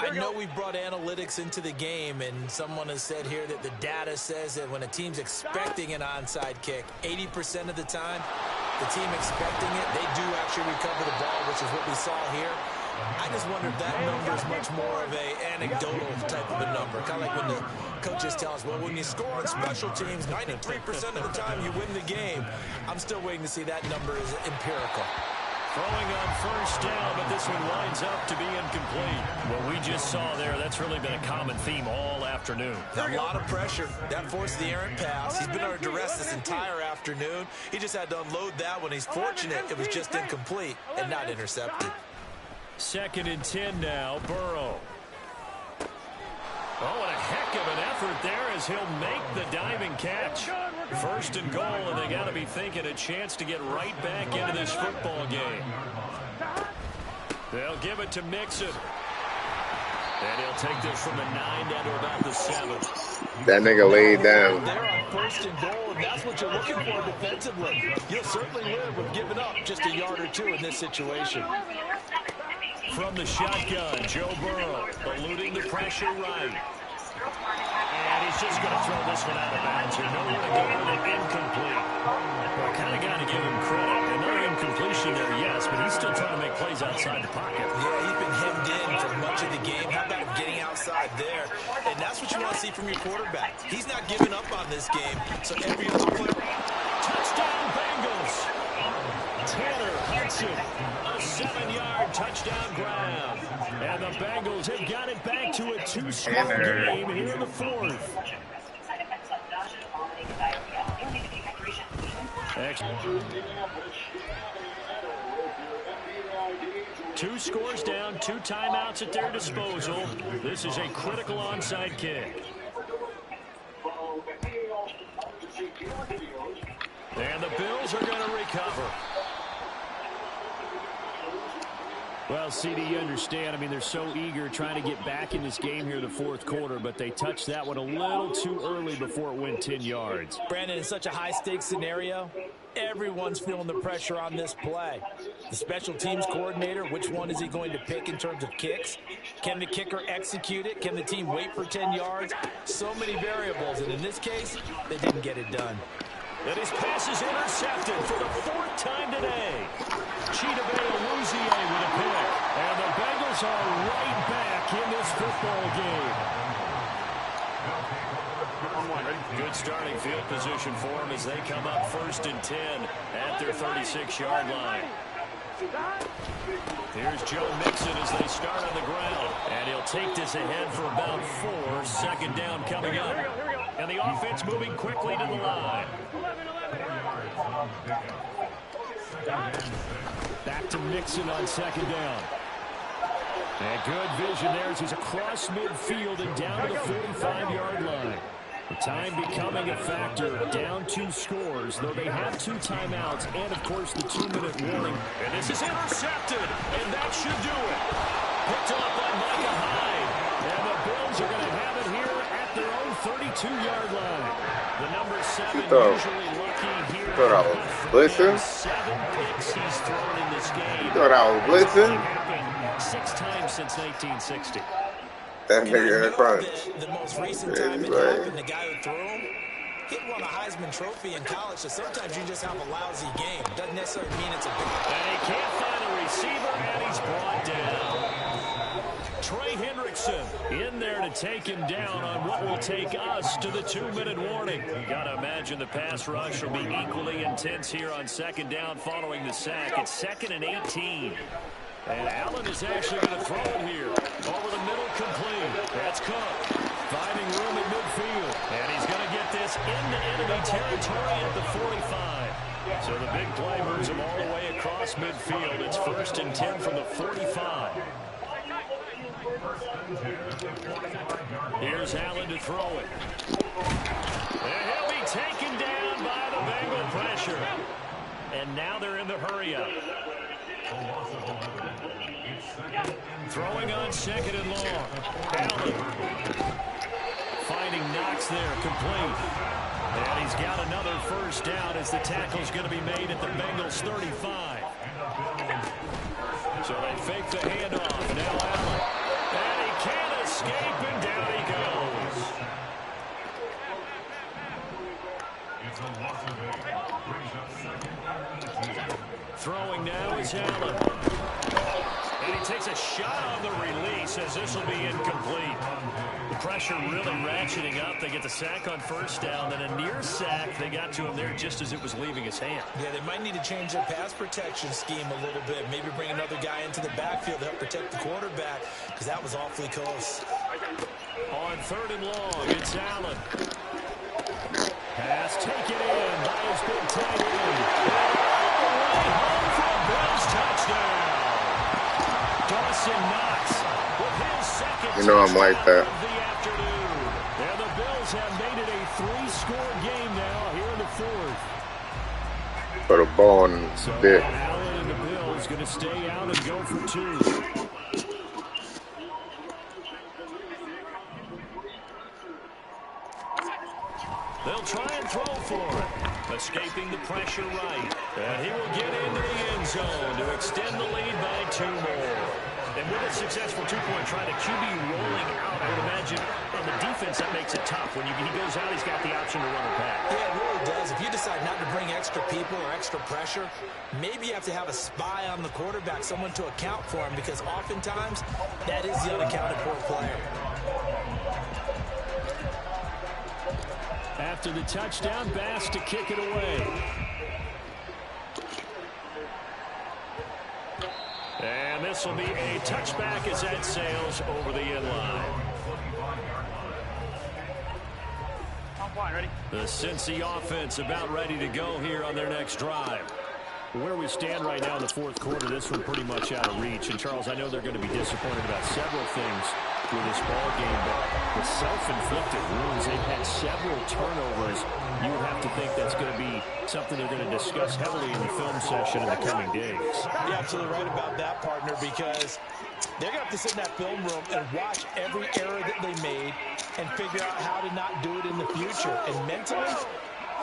I know we brought analytics into the game, and someone has said here that the data says that when a team's expecting an onside kick, 80% of the time, the team expecting it, they do actually recover the ball, which is what we saw here. I just wonder if that number is much more of a anecdotal type of a number. Kind of like when the coaches tell us, well, when you score on special teams, 93% of the time you win the game. I'm still waiting to see that number is empirical. Throwing on 1st down, but this one lines up to be incomplete. What we just saw there, that's really been a common theme all afternoon. A lot of pressure. That forced the errant pass. He's been under duress this entire afternoon. He just had to unload that one. He's fortunate it was just incomplete and not intercepted. 2nd and 10 now, Burrow. Oh, and a heck of an effort there as he'll make the diving catch. 1st and goal, and they got to be thinking a chance to get right back into this football game. They'll give it to Mixon. And he'll take this from the 9 down to about the 7. That nigga laid down. They're on 1st and goal, and that's what you're looking for defensively. You'll certainly live with giving up just a yard or two in this situation. From the shotgun, Joe Burrow eluding the pressure right. And he's just going to throw this one out of bounds here. Nowhere to go with it, incomplete. Well, I kind of got to give him credit. Another incompletion there, yes, but he's still trying to make plays outside the pocket. Yeah, he's been hemmed in for much of the game. How about him getting outside there? And that's what you want to see from your quarterback. He's not giving up on this game, so every other player... Touchdown, Bengals! Tanner Hudson, a 7-yard touchdown grab. And the Bengals have got it back to a 2-score game here in the fourth. Two scores down, 2 timeouts at their disposal. This is a critical onside kick. And the Bills are going to recover. Well, CD, you understand. I mean, they're so eager trying to get back in this game here in the fourth quarter, but they touched that one a little too early before it went 10 yards. Brandon, in such a high-stakes scenario, everyone's feeling the pressure on this play. The special teams coordinator, which one is he going to pick in terms of kicks? Can the kicker execute it? Can the team wait for 10 yards? So many variables, and in this case, they didn't get it done. And his pass is intercepted for the 4th time today. Chidobe-Awuzie with a pick. And the Bengals are right back in this football game. Good starting field position for them as they come up 1st and 10 at their 36-yard line. Here's Joe Mixon as they start on the ground. And he'll take this ahead for about 4. Second down coming up. And the offense moving quickly to the line. Back to Mixon on second down. And good vision there as he's across midfield and down to the 45-yard line. The time becoming a factor, down 2 scores, though they have 2 timeouts and, of course, the 2-minute warning. And this is intercepted, and that should do it. Picked up by Micah Hyde. And the Bills are going to have it here at their own 32-yard line. The number 7 usually lucky here. You thought I was blitzing? 7 picks he's thrown in this game. You thought I was blitzing? 6 times since 1960. That nigga in the front. The most recent time it happened, the guy who threw him, he won a Heisman Trophy in college, so sometimes you just have a lousy game. Doesn't necessarily mean it's a big... And he can't find a receiver, and he's brought down. Trey Hendrickson in there to take him down on what will take us to the 2-minute warning. You got to imagine the pass rush will be equally intense here on second down following the sack. It's 2nd and 18. And Allen is actually going to throw it here. Over the middle, complete. That's Cook. Finding room in midfield. And he's going to get this into enemy territory at the 45. So the big play moves him all the way across midfield. It's 1st and 10 from the 45. Here's Allen to throw it. And he'll be taken down by the Bengal pressure. And now they're in the hurry-up. Throwing on 2nd and long. Allen finding Knox there, complete. And he's got another 1st down as the tackle's going to be made at the Bengals 35. So they fake the handoff. Now Allen. And he can't escape, and down he goes. Throwing now is Allen. And he takes a shot on the release as this will be incomplete. The pressure really ratcheting up. They get the sack on 1st down, then a near sack. They got to him there just as it was leaving his hand. Yeah, they might need to change their pass protection scheme a little bit. Maybe bring another guy into the backfield to help protect the quarterback, because that was awfully close. On 3rd and long, it's Allen. Pass taken in by his big tight end. All the way home for a Bills touchdown. Dawson Knox with his 2nd You know I'm like that. of the afternoon. And the Bills have made it a 3-score game now here in the 4th. Put a ball in So the bit. Allen and the Bills going to stay out and go for 2. They'll try and throw for it. Escaping the pressure right. And he will get into the end zone to extend the lead by 2 more. And with a successful two-point try, the QB rolling out, I would imagine on the defense that makes it tough. When he goes out, he's got the option to run or pass. Yeah, it really does. If you decide not to bring extra people or extra pressure, maybe you have to have a spy on the quarterback, someone to account for him, because oftentimes that is the unaccounted for player. After the touchdown, Bass to kick it away. And this will be a touchback as that sails over the end line. Ready? The Cincy offense about ready to go here on their next drive. Where we stand right now in the fourth quarter, this one pretty much out of reach. And, Charles, I know they're going to be disappointed about several things with this ball game, but the self-inflicted wounds, they've had several turnovers. You would have to think that's going to be something they're going to discuss heavily in the film session in the coming days. You're absolutely right about that, partner, because they're going to have to sit in that film room and watch every error that they made and figure out how to not do it in the future. And mentally,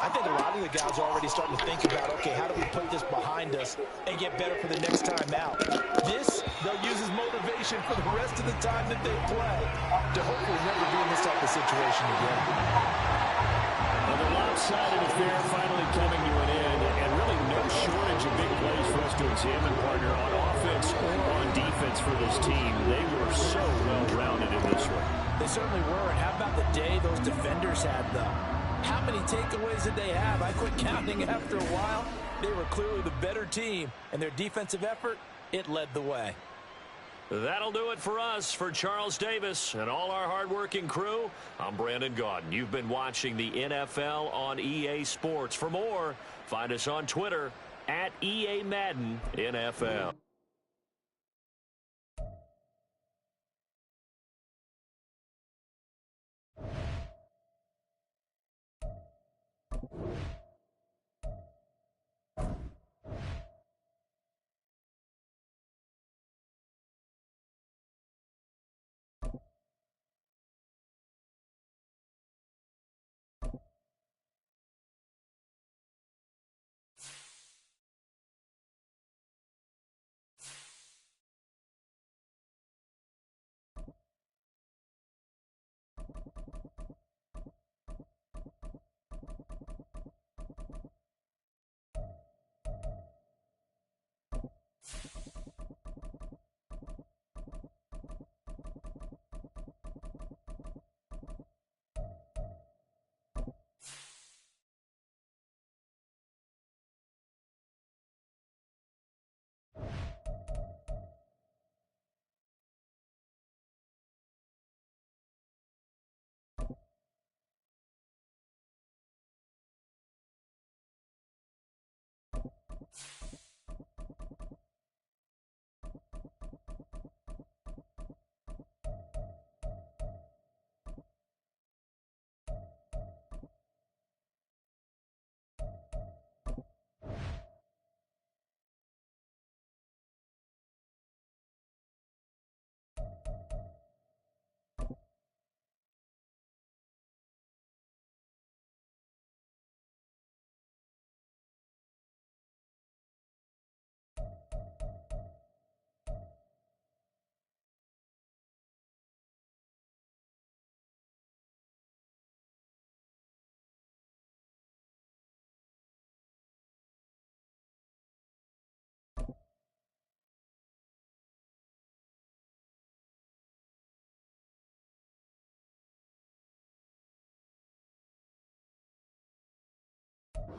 I think a lot of the guys are already starting to think about, okay, how do we put this behind us and get better for the next time out? This, they'll use as motivation for the rest of the time that they play to hopefully never be in this type of situation again. Well, the lopsided affair finally coming to an end, and really no shortage of big plays for us to examine, partner, on offense or on defense for this team. They were so well-rounded in this one. They certainly were. And how about the day those defenders had, though? How many takeaways did they have? I quit counting after a while. They were clearly the better team, and their defensive effort, it led the way. That'll do it for us. For Charles Davis and all our hardworking crew, I'm Brandon Gaudin. You've been watching the NFL on EA Sports. For more, find us on Twitter at EA Madden NFL.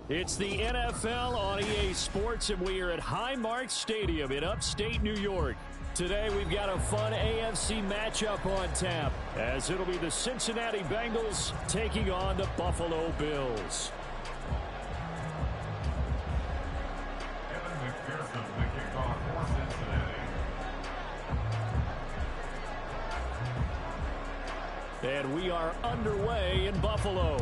It's the NFL on EA Sports, and we are at Highmark Stadium in upstate New York. Today we've got a fun AFC matchup on tap, as it'll be the Cincinnati Bengals taking on the Buffalo Bills. And we are underway in Buffalo.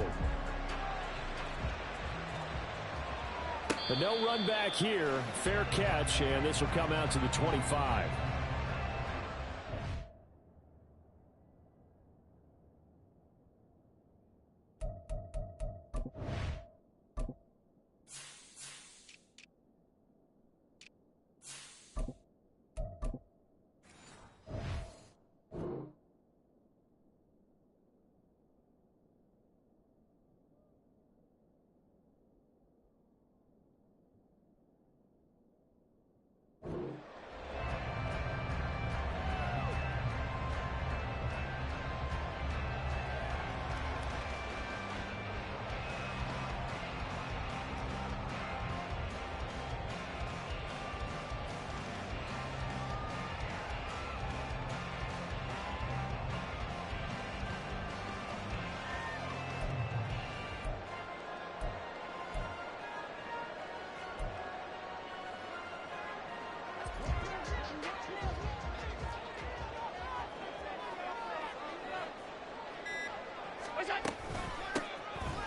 But no run back here. Fair catch, and this will come out to the 25.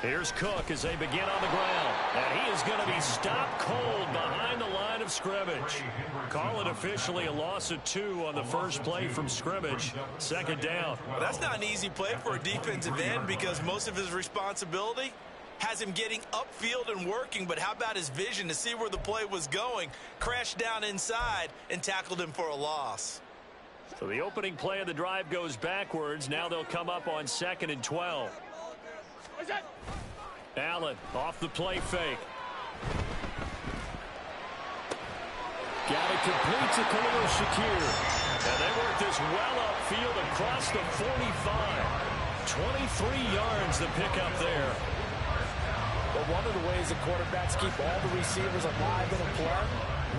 Here's Cook as they begin on the ground. And he is going to be stopped cold behind the line of scrimmage. Call it officially a loss of 2 on the first play from scrimmage. Second down. Well, that's not an easy play for a defensive end because most of his responsibility has him getting upfield and working, but how about his vision to see where the play was going? Crashed down inside and tackled him for a loss. So the opening play of the drive goes backwards. Now they'll come up on 2nd and 12. Allen off the play fake. Got it complete to Khalil Shakir. And they work this well upfield across the 45. 23 yards to pick up there. But one of the ways the quarterbacks keep all the receivers alive in a play,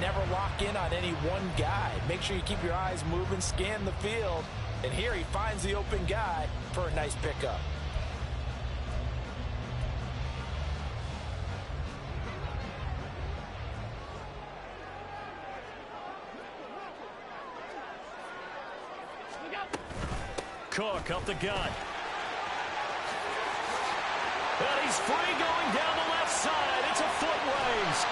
never lock in on any one guy. Make sure you keep your eyes moving, scan the field. And here he finds the open guy for a nice pickup. Cook up the gut. And he's free going down the left side. It's a foot race.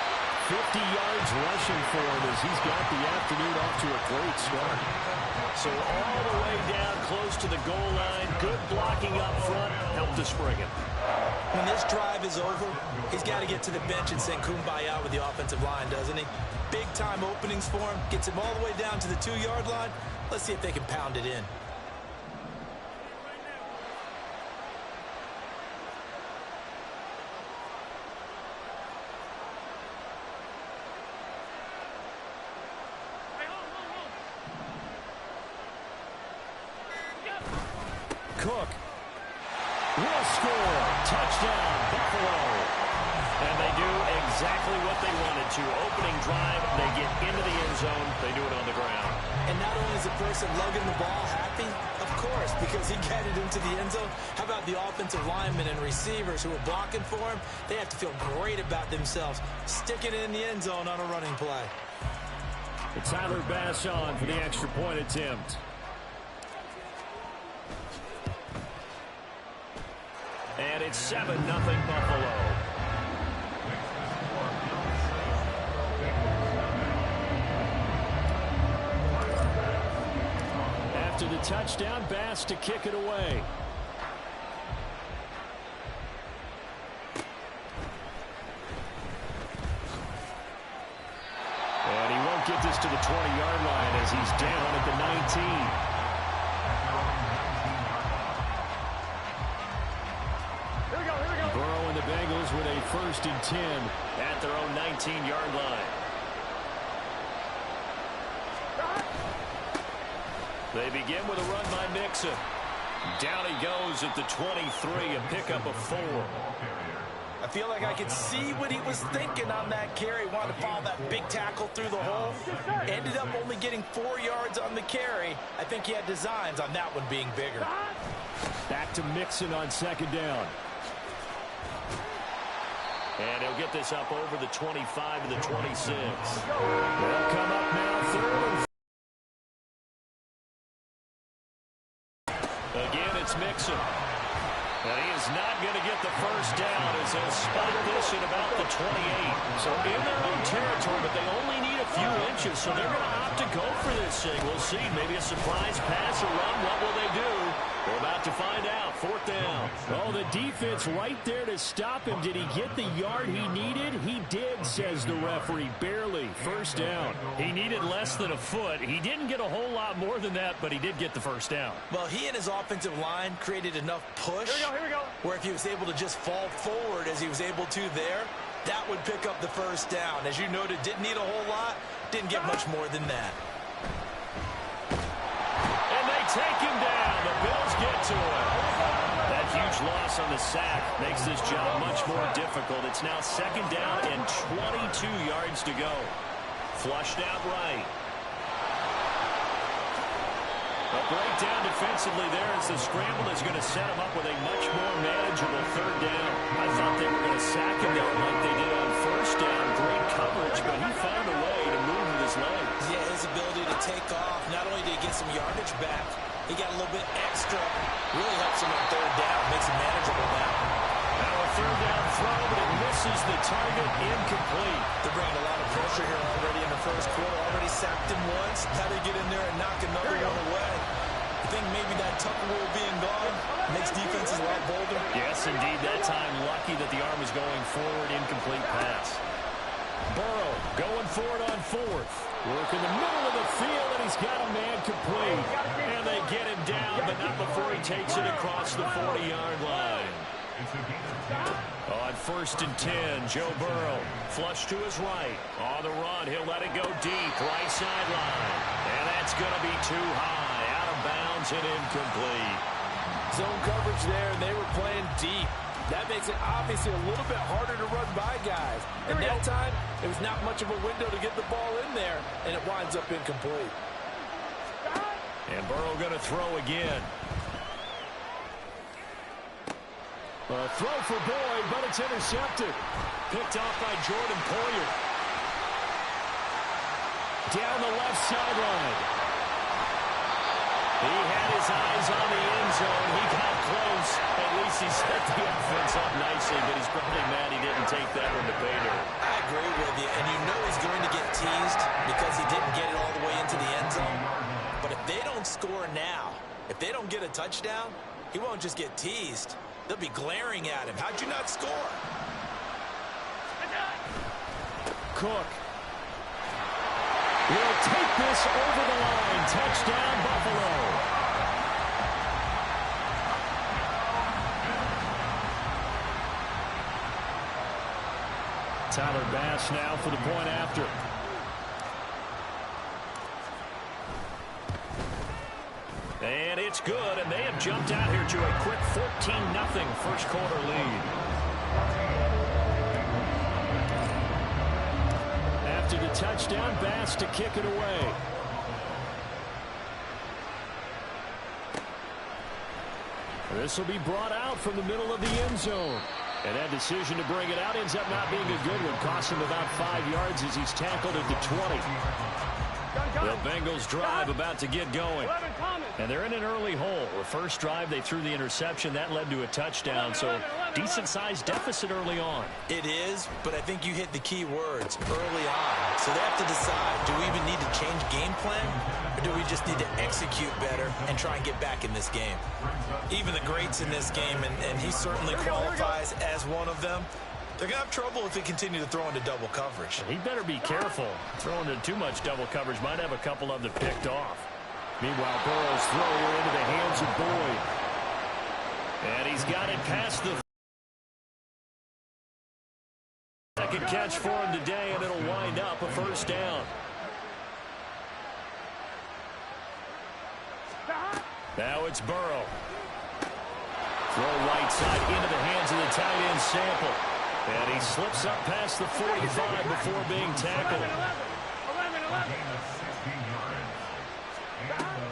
50 yards rushing for him as he's got the afternoon off to a great start. So all the way down close to the goal line. Good blocking up front. Helped to spring it. When this drive is over, he's got to get to the bench and sing kumbaya with the offensive line, doesn't he? Big-time openings for him. Gets him all the way down to the 2-yard line. Let's see if they can pound it in. Cook will score. Touchdown, Buffalo. And they do exactly what they wanted to. Opening drive, they get into the end zone. They do it on the ground. And not only is the person lugging the ball happy, of course, because he got it into the end zone. How about the offensive linemen and receivers who are blocking for him? They have to feel great about themselves, sticking it in the end zone on a running play. Tyler Bass on for the extra point attempt. And it's 7-0 Buffalo. After the touchdown, Bass to kick it away. And he won't get this to the 20-yard line as he's down at the 19. Bengals with a 1st and 10 at their own 19-yard line. They begin with a run by Mixon. Down he goes at the 23, a pickup of 4. I feel like I could see what he was thinking on that carry. Wanted to follow that big tackle through the hole. Ended up only getting 4 yards on the carry. I think he had designs on that one being bigger. Back to Mixon on 2nd down. And he'll get this up over the 25 to the 26. They'll come up now 3rd. Again, it's Mixon. And he is not going to get the first down as they'll spot this at about the 28. So in their own territory, but they only need a few inches. So they're going to opt to go for this thing. We'll see. Maybe a surprise pass or run. What will they do? We're about to find out. 4th down. Oh, the defense right there to stop him. Did he get the yard he needed? He did, says the referee. Barely. 1st down. He needed less than a foot. He didn't get a whole lot more than that, but he did get the 1st down. Well, he and his offensive line created enough push where if he was able to just fall forward as he was able to there, that would pick up the 1st down. As you noted, didn't need a whole lot. Didn't get much more than that. And they take him down. The Bills get to him. That huge loss on the sack makes this job much more difficult. It's now 2nd down and 22 yards to go. Flushed out right. A breakdown defensively there as the scramble is going to set him up with a much more manageable third down. I thought they were going to sack him there like they did on first down. Great coverage, but he found a way to move with his legs. Yeah, his ability to take off. Not only did he get some yardage back, he got a little bit extra. Really helps him on third down. Makes him manageable now. Now a third down throw, but it misses the target. Incomplete. They're bringing a lot of pressure here already in the first quarter. Already sacked him once. How do they get in there and knock another one away? I think maybe that Tucker rule being gone makes defenses a lot bolder. Yes, indeed. That time, lucky that the arm was going forward. Incomplete pass. Burrow going for it on fourth. Work in the middle of the field, and he's got a man complete. And they get him down, but not before he takes it across the 40-yard line. On 1st and 10, Joe Burrow flush to his right. On the run, he'll let it go deep, right sideline. And that's going to be too high, out of bounds and incomplete. Zone coverage there, and they were playing deep. That makes it obviously a little bit harder to run by guys. And that time, it was not much of a window to get the ball in there, and it winds up incomplete. And Burrow going to throw again. A throw for Boyd, but it's intercepted. Picked off by Jordan Poyer. Down the left sideline. He had his eyes on the end zone. He got close. At least he set the offense up nicely, but he's probably mad he didn't take that one to pay dirt. I agree with you, and you know he's going to get teased because he didn't get it all the way into the end zone. But if they don't score now, if they don't get a touchdown, he won't just get teased. They'll be glaring at him. How'd you not score? Cook will take this over the line. Touchdown, Buffalo. Tyler Bass now for the point after. And it's good, and they have jumped out here to a quick 14-0 first quarter lead. After the touchdown, Bass to kick it away. This will be brought out from the middle of the end zone. And that decision to bring it out ends up not being a good one. Cost him about 5 yards as he's tackled at the 20. The Bengals drive about to get going. And they're in an early hole. The first drive, they threw the interception. That led to a touchdown. So decent-sized deficit early on. It is, but I think you hit the key words early on. So they have to decide, do we even need to change game plan? Or do we just need to execute better and try and get back in this game? Even the greats in this game, and he certainly qualifies as one of them, they're going to have trouble if they continue to throw into double coverage. He better be careful. Throwing into too much double coverage might have a couple of them picked off. Meanwhile, Burrow's throw here into the hands of Boyd. And he's got it past the second catch for him today, and it'll wind up a first down. Now it's Burrow. Throw right side into the hands of the tight end Sample. And he slips up past the 45 before being tackled.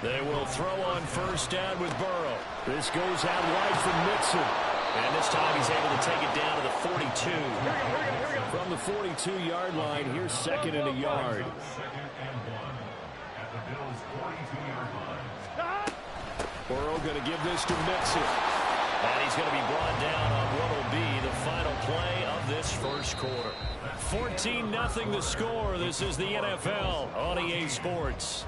They will throw on first down with Burrow. This goes out wide for Mixon. And this time he's able to take it down to the 42. From the 42-yard line, here's second and a yard. Burrow going to give this to Mixon. And he's going to be brought down on what will be the final play of this first quarter. 14-0 the score. This is the NFL on EA Sports.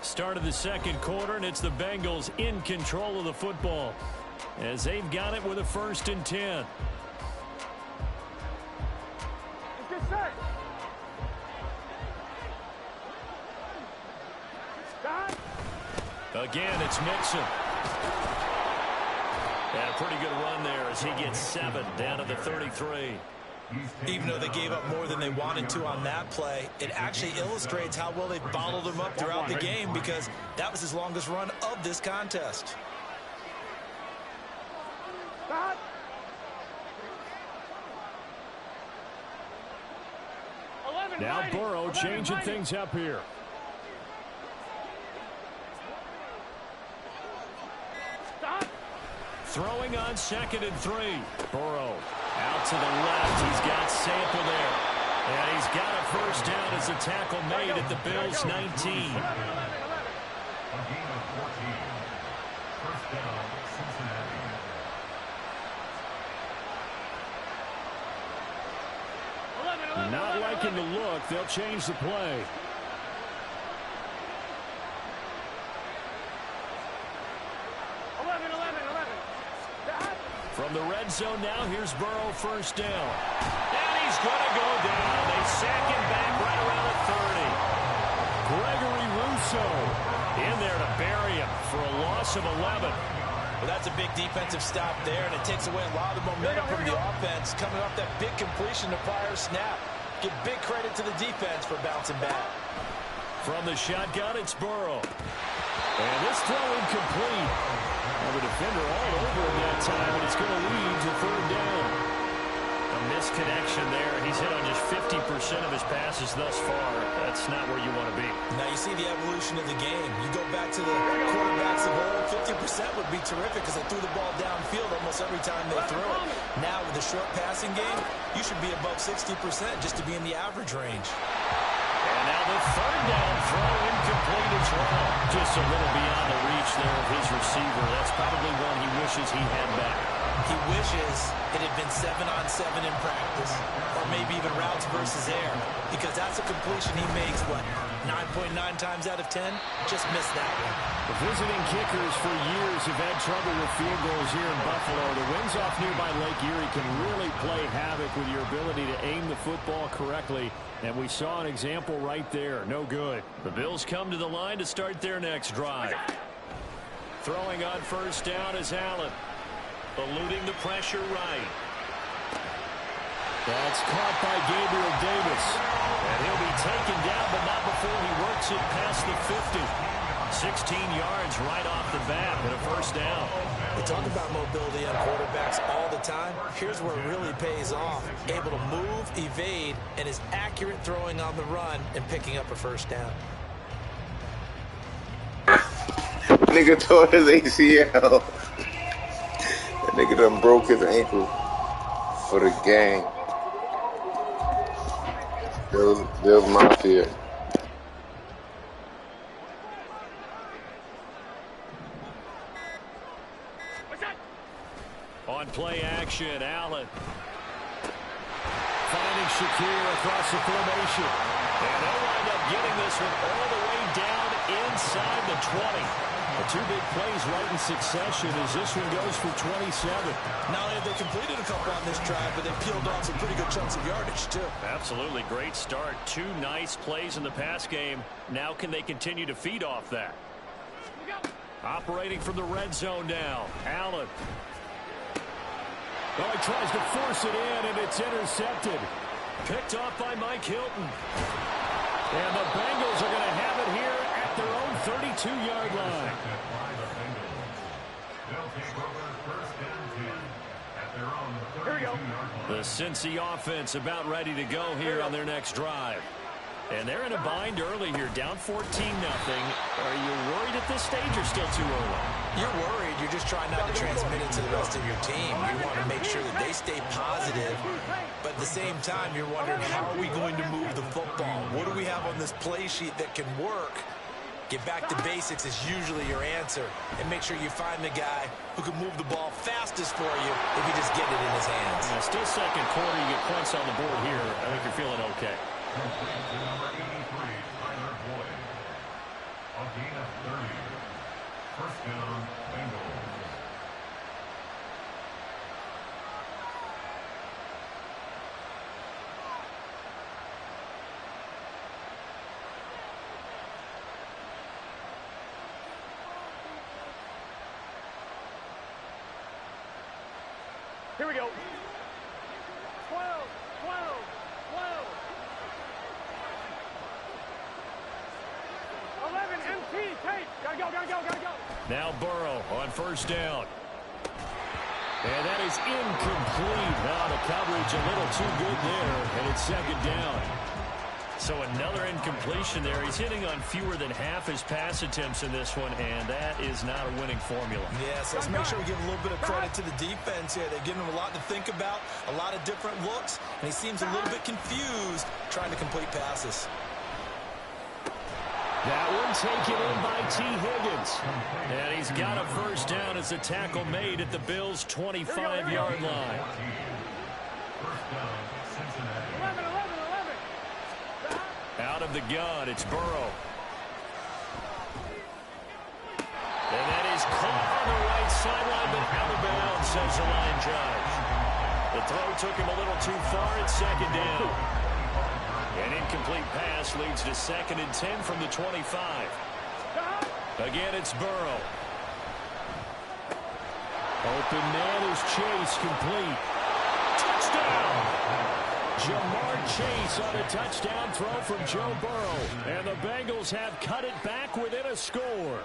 Start of the second quarter, and it's the Bengals in control of the football as they've got it with a 1st and 10. Again, it's Mixon. And a pretty good run there as he gets 7 down to the 33. Even though they gave up more than they wanted to on that play, it actually illustrates how well they bottled him up throughout the game because that was his longest run of this contest. Now Burrow changing things up here. Throwing on 2nd and 3. Burrow out to the left. He's got Sample there. And he's got a first down as a tackle made at the Bills' 19. A gain of 14. First down, Cincinnati. Not liking the look. They'll change the play. From the red zone now, here's Burrow, first down. And he's going to go down. They sack him back right around the 30. Gregory Rousseau in there to bury him for a loss of 11. Well, that's a big defensive stop there, and it takes away a lot of the momentum from the offense coming off that big completion to prior snap. Give big credit to the defense for bouncing back. From the shotgun, it's Burrow. And this throw incomplete. Now the defender all over him that time, and it's going to lead to 3rd down. A misconnection there. He's hit on just 50% of his passes thus far. That's not where you want to be. Now you see the evolution of the game. You go back to the quarterbacks of old, 50% would be terrific because they threw the ball downfield almost every time they threw it. Now with the short passing game, you should be above 60% just to be in the average range. And now the 3rd down throw incomplete as well. Just a little beyond the reach there of his receiver. That's probably one he wishes he had back. He wishes it had been 7-on-7 in practice, or maybe even routes versus air, because that's a completion he makes, what, 9.9 times out of 10? Just missed that one. The visiting kickers for years have had trouble with field goals here in Buffalo. The winds off nearby Lake Erie can really play havoc with your ability to aim the football correctly, and we saw an example right there. No good. The Bills come to the line to start their next drive. Throwing on first down is Allen. Eluding the pressure right. That's caught by Gabriel Davis. And he'll be taken down, but not before he works it past the 50. 16 yards right off the bat and a first down. We talk about mobility on quarterbacks all the time. Here's where it really pays off. Able to move, evade, and is accurate throwing on the run and picking up a first down. Nigga tore his ACL. That nigga done broke his ankle for the game. Bills Mafia. On play action, Allen. Finding Shakir across the formation. And they'll wind up getting this one all the way down inside the 20. The 2 big plays right in succession as this one goes for 27. Not only have they completed a couple on this drive, but they peeled off some pretty good chunks of yardage, too. Absolutely great start. 2 nice plays in the pass game. Now can they continue to feed off that? Operating from the red zone now. Allen. Oh, he tries to force it in, and it's intercepted. Picked off by Mike Hilton. And the Bengals are going to have it here at their own 32-yard line. Here we go. The Cincy offense about ready to go here on their next drive. And they're in a bind early here, down 14-0. Are you worried at this stage or still too early? You're worried. You're just trying not to transmit it to the rest of your team. You want to make sure that they stay positive. But at the same time, you're wondering, how are we going to move the football? What do we have on this play sheet that can work? Get back to basics is usually your answer. And make sure you find the guy who can move the ball fastest for you if you just get it in his hands. Yeah, still second quarter. You get points on the board here. I think you're feeling okay. Number 83, Tyler Boyd. A gain of 30. First down, Bengals. Here we go. 12, 12, 12. 11, MT, take. Gotta go, gotta go, gotta go. Now Burrow on first down. And that is incomplete. Now the coverage a little too good there, and it's second down. So another incompletion there. He's hitting on fewer than half his pass attempts in this one, and that is not a winning formula. Yes, let's make sure we give a little bit of credit to the defense here. They're giving him a lot to think about, a lot of different looks, and he seems a little bit confused trying to complete passes. That one taken in by T. Higgins. And he's got a first down as the tackle made at the Bills' 25-yard line. Out of the gun, it's Burrow. And that is caught on the right sideline, but out of bounds, says the line judge. The throw took him a little too far at second down. An incomplete pass leads to 2nd and 10 from the 25. Again, it's Burrow. Open man is Chase, complete. Touchdown! Jamar Chase on a touchdown throw from Joe Burrow. And the Bengals have cut it back within a score.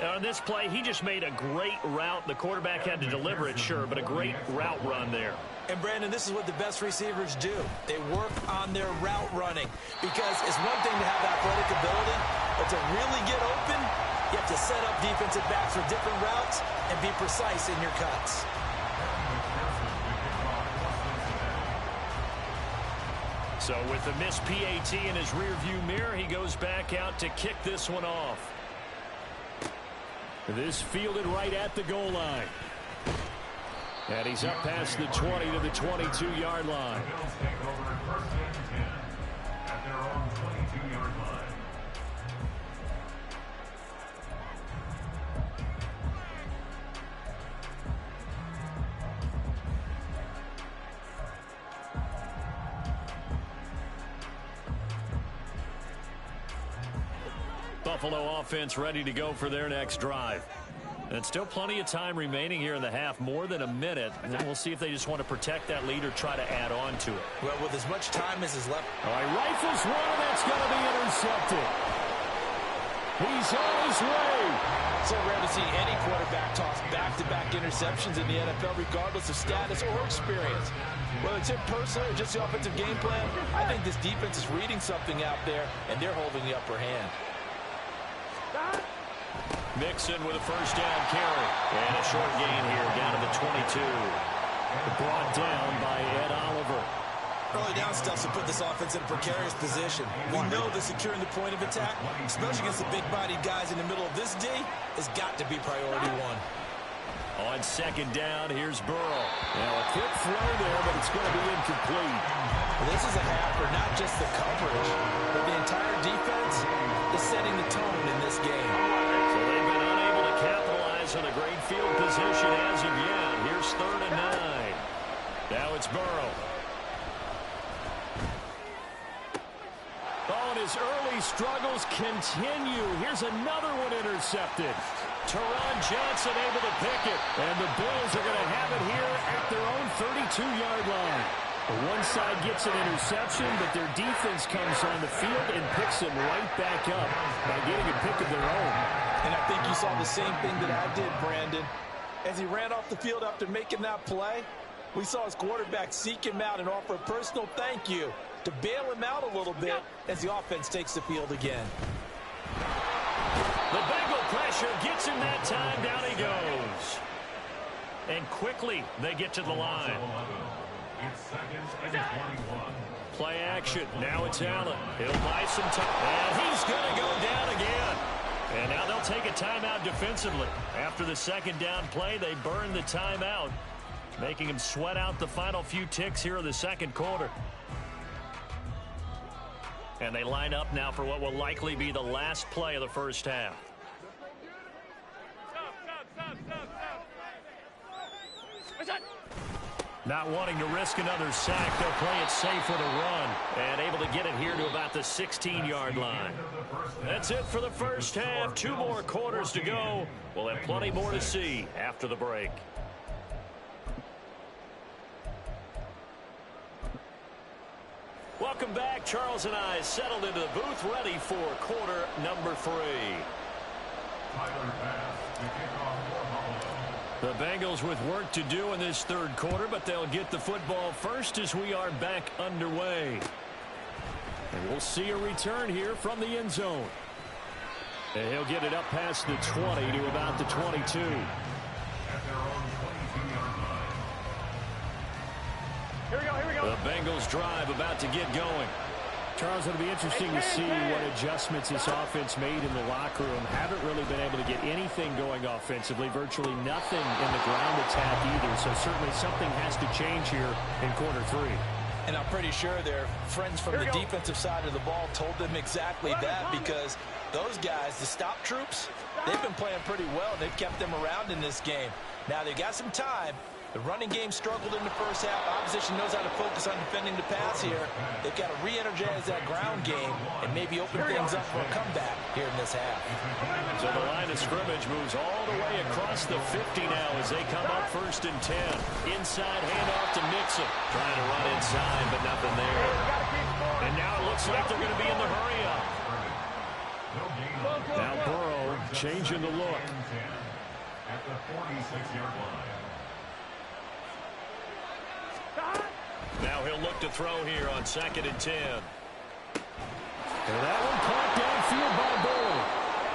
On this play, he just made a great route. The quarterback had to deliver it, sure, but a great route run there. And, Brandon, this is what the best receivers do. They work on their route running. Because it's one thing to have athletic ability, but to really get open, you have to set up defensive backs for different routes and be precise in your cuts. So with the missed PAT in his rearview mirror, he goes back out to kick this one off. This fielded right at the goal line. And he's up past the 20 to the 22-yard line. Buffalo offense ready to go for their next drive. And still plenty of time remaining here in the half, more than a minute. And then we'll see if they just want to protect that lead or try to add on to it. Well, with as much time as is left. All right, rifles one, and that's going to be intercepted. He's on his way. So rare to see any quarterback toss back-to-back interceptions in the NFL, regardless of status or experience. Whether it's him personally or just the offensive game plan, I think this defense is reading something out there, and they're holding the upper hand. Mixon with a first down carry. And a short gain here down to the 22. Brought down by Ed Oliver. Early down stuff to put this offense in a precarious position. We know that securing the point of attack, especially against the big-bodied guys in the middle of this D, has got to be priority one. On second down, here's Burrow. Now a quick throw there, but it's going to be incomplete. Well, this is a half for not just the coverage, but the entire defense is setting the tone in this game. So they've been unable to capitalize on a great field position as of yet. Here's 3rd and 9. Now it's Burrow. Oh, and his early struggles continue. Here's another one intercepted. Teron Johnson able to pick it. And the Bills are going to have it here at their own 32-yard line. One side gets an interception, but their defense comes on the field and picks them right back up by getting a pick of their own. And I think you saw the same thing that I did, Brandon. As he ran off the field after making that play, we saw his quarterback seek him out and offer a personal thank you to bail him out a little bit as the offense takes the field again. The Bengal pressure gets him that time. Down he goes. And quickly they get to the line. Play action. Now it's Allen. He'll buy some time. And he's going to go down again. And now they'll take a timeout defensively. After the second down play, they burn the timeout, making him sweat out the final few ticks here in the second quarter. And they line up now for what will likely be the last play of the first half. Not wanting to risk another sack, they'll play it safe with a run. And able to get it here to about the 16-yard line. That's it for the first half. 2 more quarters to go. We'll have plenty more to see after the break. Welcome back. Charles and I settled into the booth, ready for quarter number 3. The Bengals with work to do in this third quarter, but they'll get the football first as we are back underway. And we'll see a return here from the end zone. And he'll get it up past the 20 to about the 22. At their own 22-yard line. Here we go. The Bengals drive about to get going. Charles, it'll be interesting to see what adjustments this offense made in the locker room. Haven't really been able to get anything going offensively. Virtually nothing in the ground attack either. So certainly something has to change here in quarter 3. And I'm pretty sure their friends from the defensive side of the ball told them exactly that, because those guys, the stop troops, they've been playing pretty well. They've kept them around in this game. Now they've got some time. The running game struggled in the first half. Opposition knows how to focus on defending the pass here. They've got to re-energize that ground game and maybe open things up for a comeback here in this half. So the line of scrimmage moves all the way across the 50 now as they come up 1st and 10. Inside handoff to Mixon. Trying to run inside, but nothing there. And now it looks like they're going to be in the hurry-up. Now Burrow changing the look. At the 46-yard line. Now he'll look to throw here on 2nd and 10. And that one caught downfield by Burrow.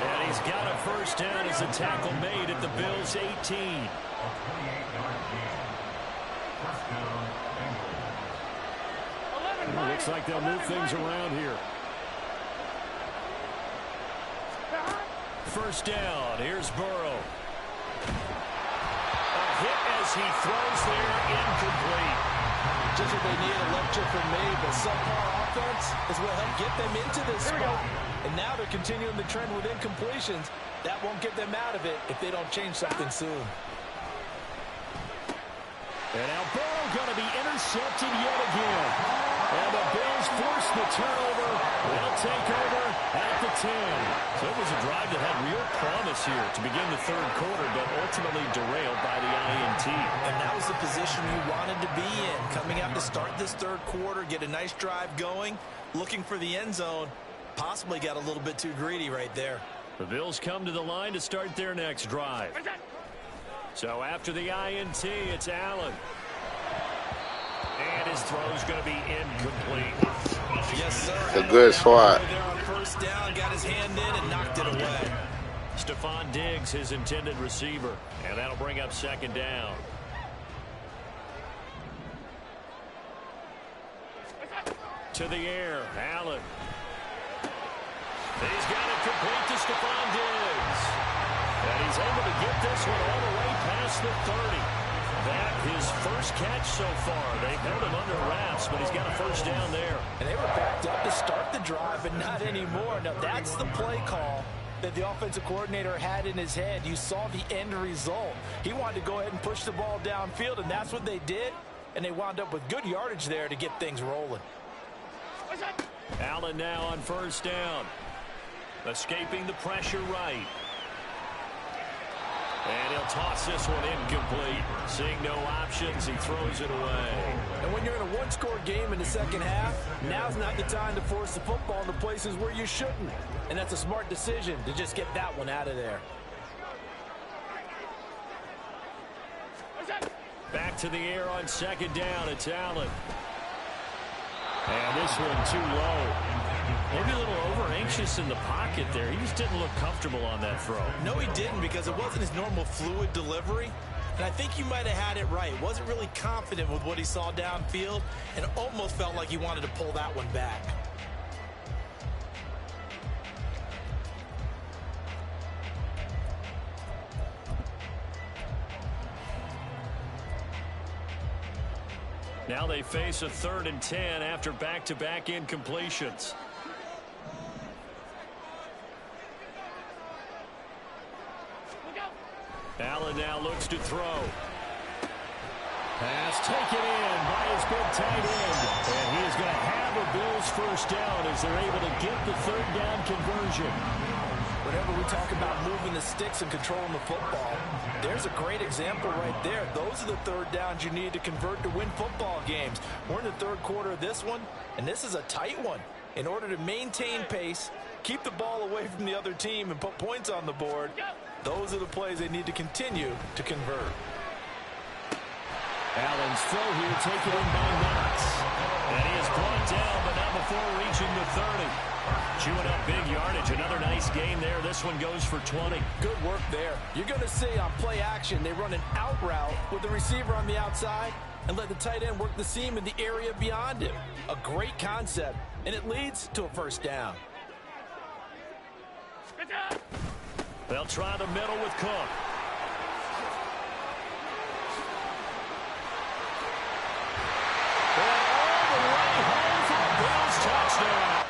And he's got a first down as a tackle made at the Bills' 18. A 28-yard gain. First down, Bengals. Looks like they'll move things around here. First down. Here's Burrow. A hit as he throws there, incomplete. Just what they need, a lecture from me, but subpar offense is what helped get them into this spot. And now they're continuing the trend with incompletions. That won't get them out of it if they don't change something soon. And now Burrow going to be intercepted yet again. And the Bills force the turnover. They'll take over at the 10. So it was a drive that had real promise here to begin the 3rd quarter, but ultimately derailed by the INT. And that was the position you wanted to be in. Coming out to start this 3rd quarter, get a nice drive going, looking for the end zone. Possibly got a little bit too greedy right there. The Bills come to the line to start their next drive. So after the INT, it's Allen. And his throw's going to be incomplete. Yes, sir. It's a good swat. There on first down, got his hand in and knocked it away. Stephon Diggs, his intended receiver. And that'll bring up 2nd down. To the air, Allen. He's got it complete to Stephon Diggs. And he's able to get this one all the way past the 30. That his first catch so far. They've held him under wraps, but he's got a first down there. And they were backed up to start the drive, but not anymore. Now that's the play call that the offensive coordinator had in his head. You saw the end result. He wanted to go ahead and push the ball downfield, and that's what they did. And they wound up with good yardage there to get things rolling. Allen now on first down. Escaping the pressure right. And he'll toss this one incomplete. Seeing no options, he throws it away. And when you're in a one-score game in the second half, now's not the time to force the football into places where you shouldn't. And that's a smart decision to just get that one out of there. Back to the air on 2nd down. It's Allen. And this one too low. Maybe a little over-anxious in the pocket there. He just didn't look comfortable on that throw. No, he didn't, because it wasn't his normal fluid delivery. And I think you might have had it right. Wasn't really confident with what he saw downfield and almost felt like he wanted to pull that one back. Now they face a 3rd and 10 after back-to-back incompletions. Allen now looks to throw. Pass taken in by his big tight end. And he is going to have a Bills first down as they're able to get the 3rd down conversion. Whenever we talk about moving the sticks and controlling the football, there's a great example right there. Those are the 3rd downs you need to convert to win football games. We're in the 3rd quarter of this one, and this is a tight one. In order to maintain pace, keep the ball away from the other team, and put points on the board, those are the plays they need to continue to convert. Allen's throw here taken in by Knox. And he is brought down, but not before reaching the 30. Chewing up big yardage. Another nice gain there. This one goes for 20. Good work there. You're going to see on play action, they run an out route with the receiver on the outside and let the tight end work the seam in the area beyond him. A great concept, and it leads to a first down. They'll try the middle with Cook. And all the way home for a Bills touchdown.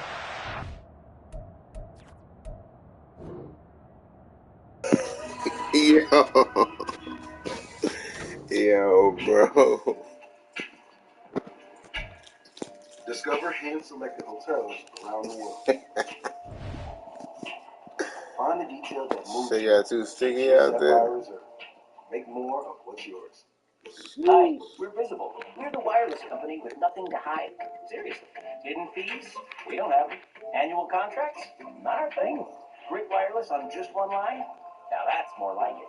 Yo, bro. Discover hand-selected hotels around the world. Find the detail that moves So you got too sticky out there. Make more of what's yours. Hi, we're Visible. We're the wireless company with nothing to hide. Seriously. Hidden fees? We don't have them. Annual contracts? Not our thing. Great wireless on just one line? Now that's more like it.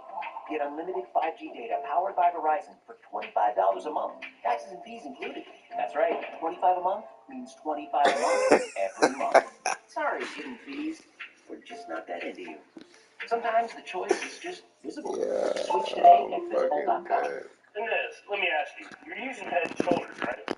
Get unlimited 5G data powered by Verizon for $25 a month. Taxes and fees included. That's right. 25 a month means 25 a month every month. Sorry, hidden fees. We're just not that into you. Sometimes the choice is just Visible. Yeah, Switch today at I'm fucking visible.com. dead. Inez, let me ask you. You're using Head and Shoulders, right?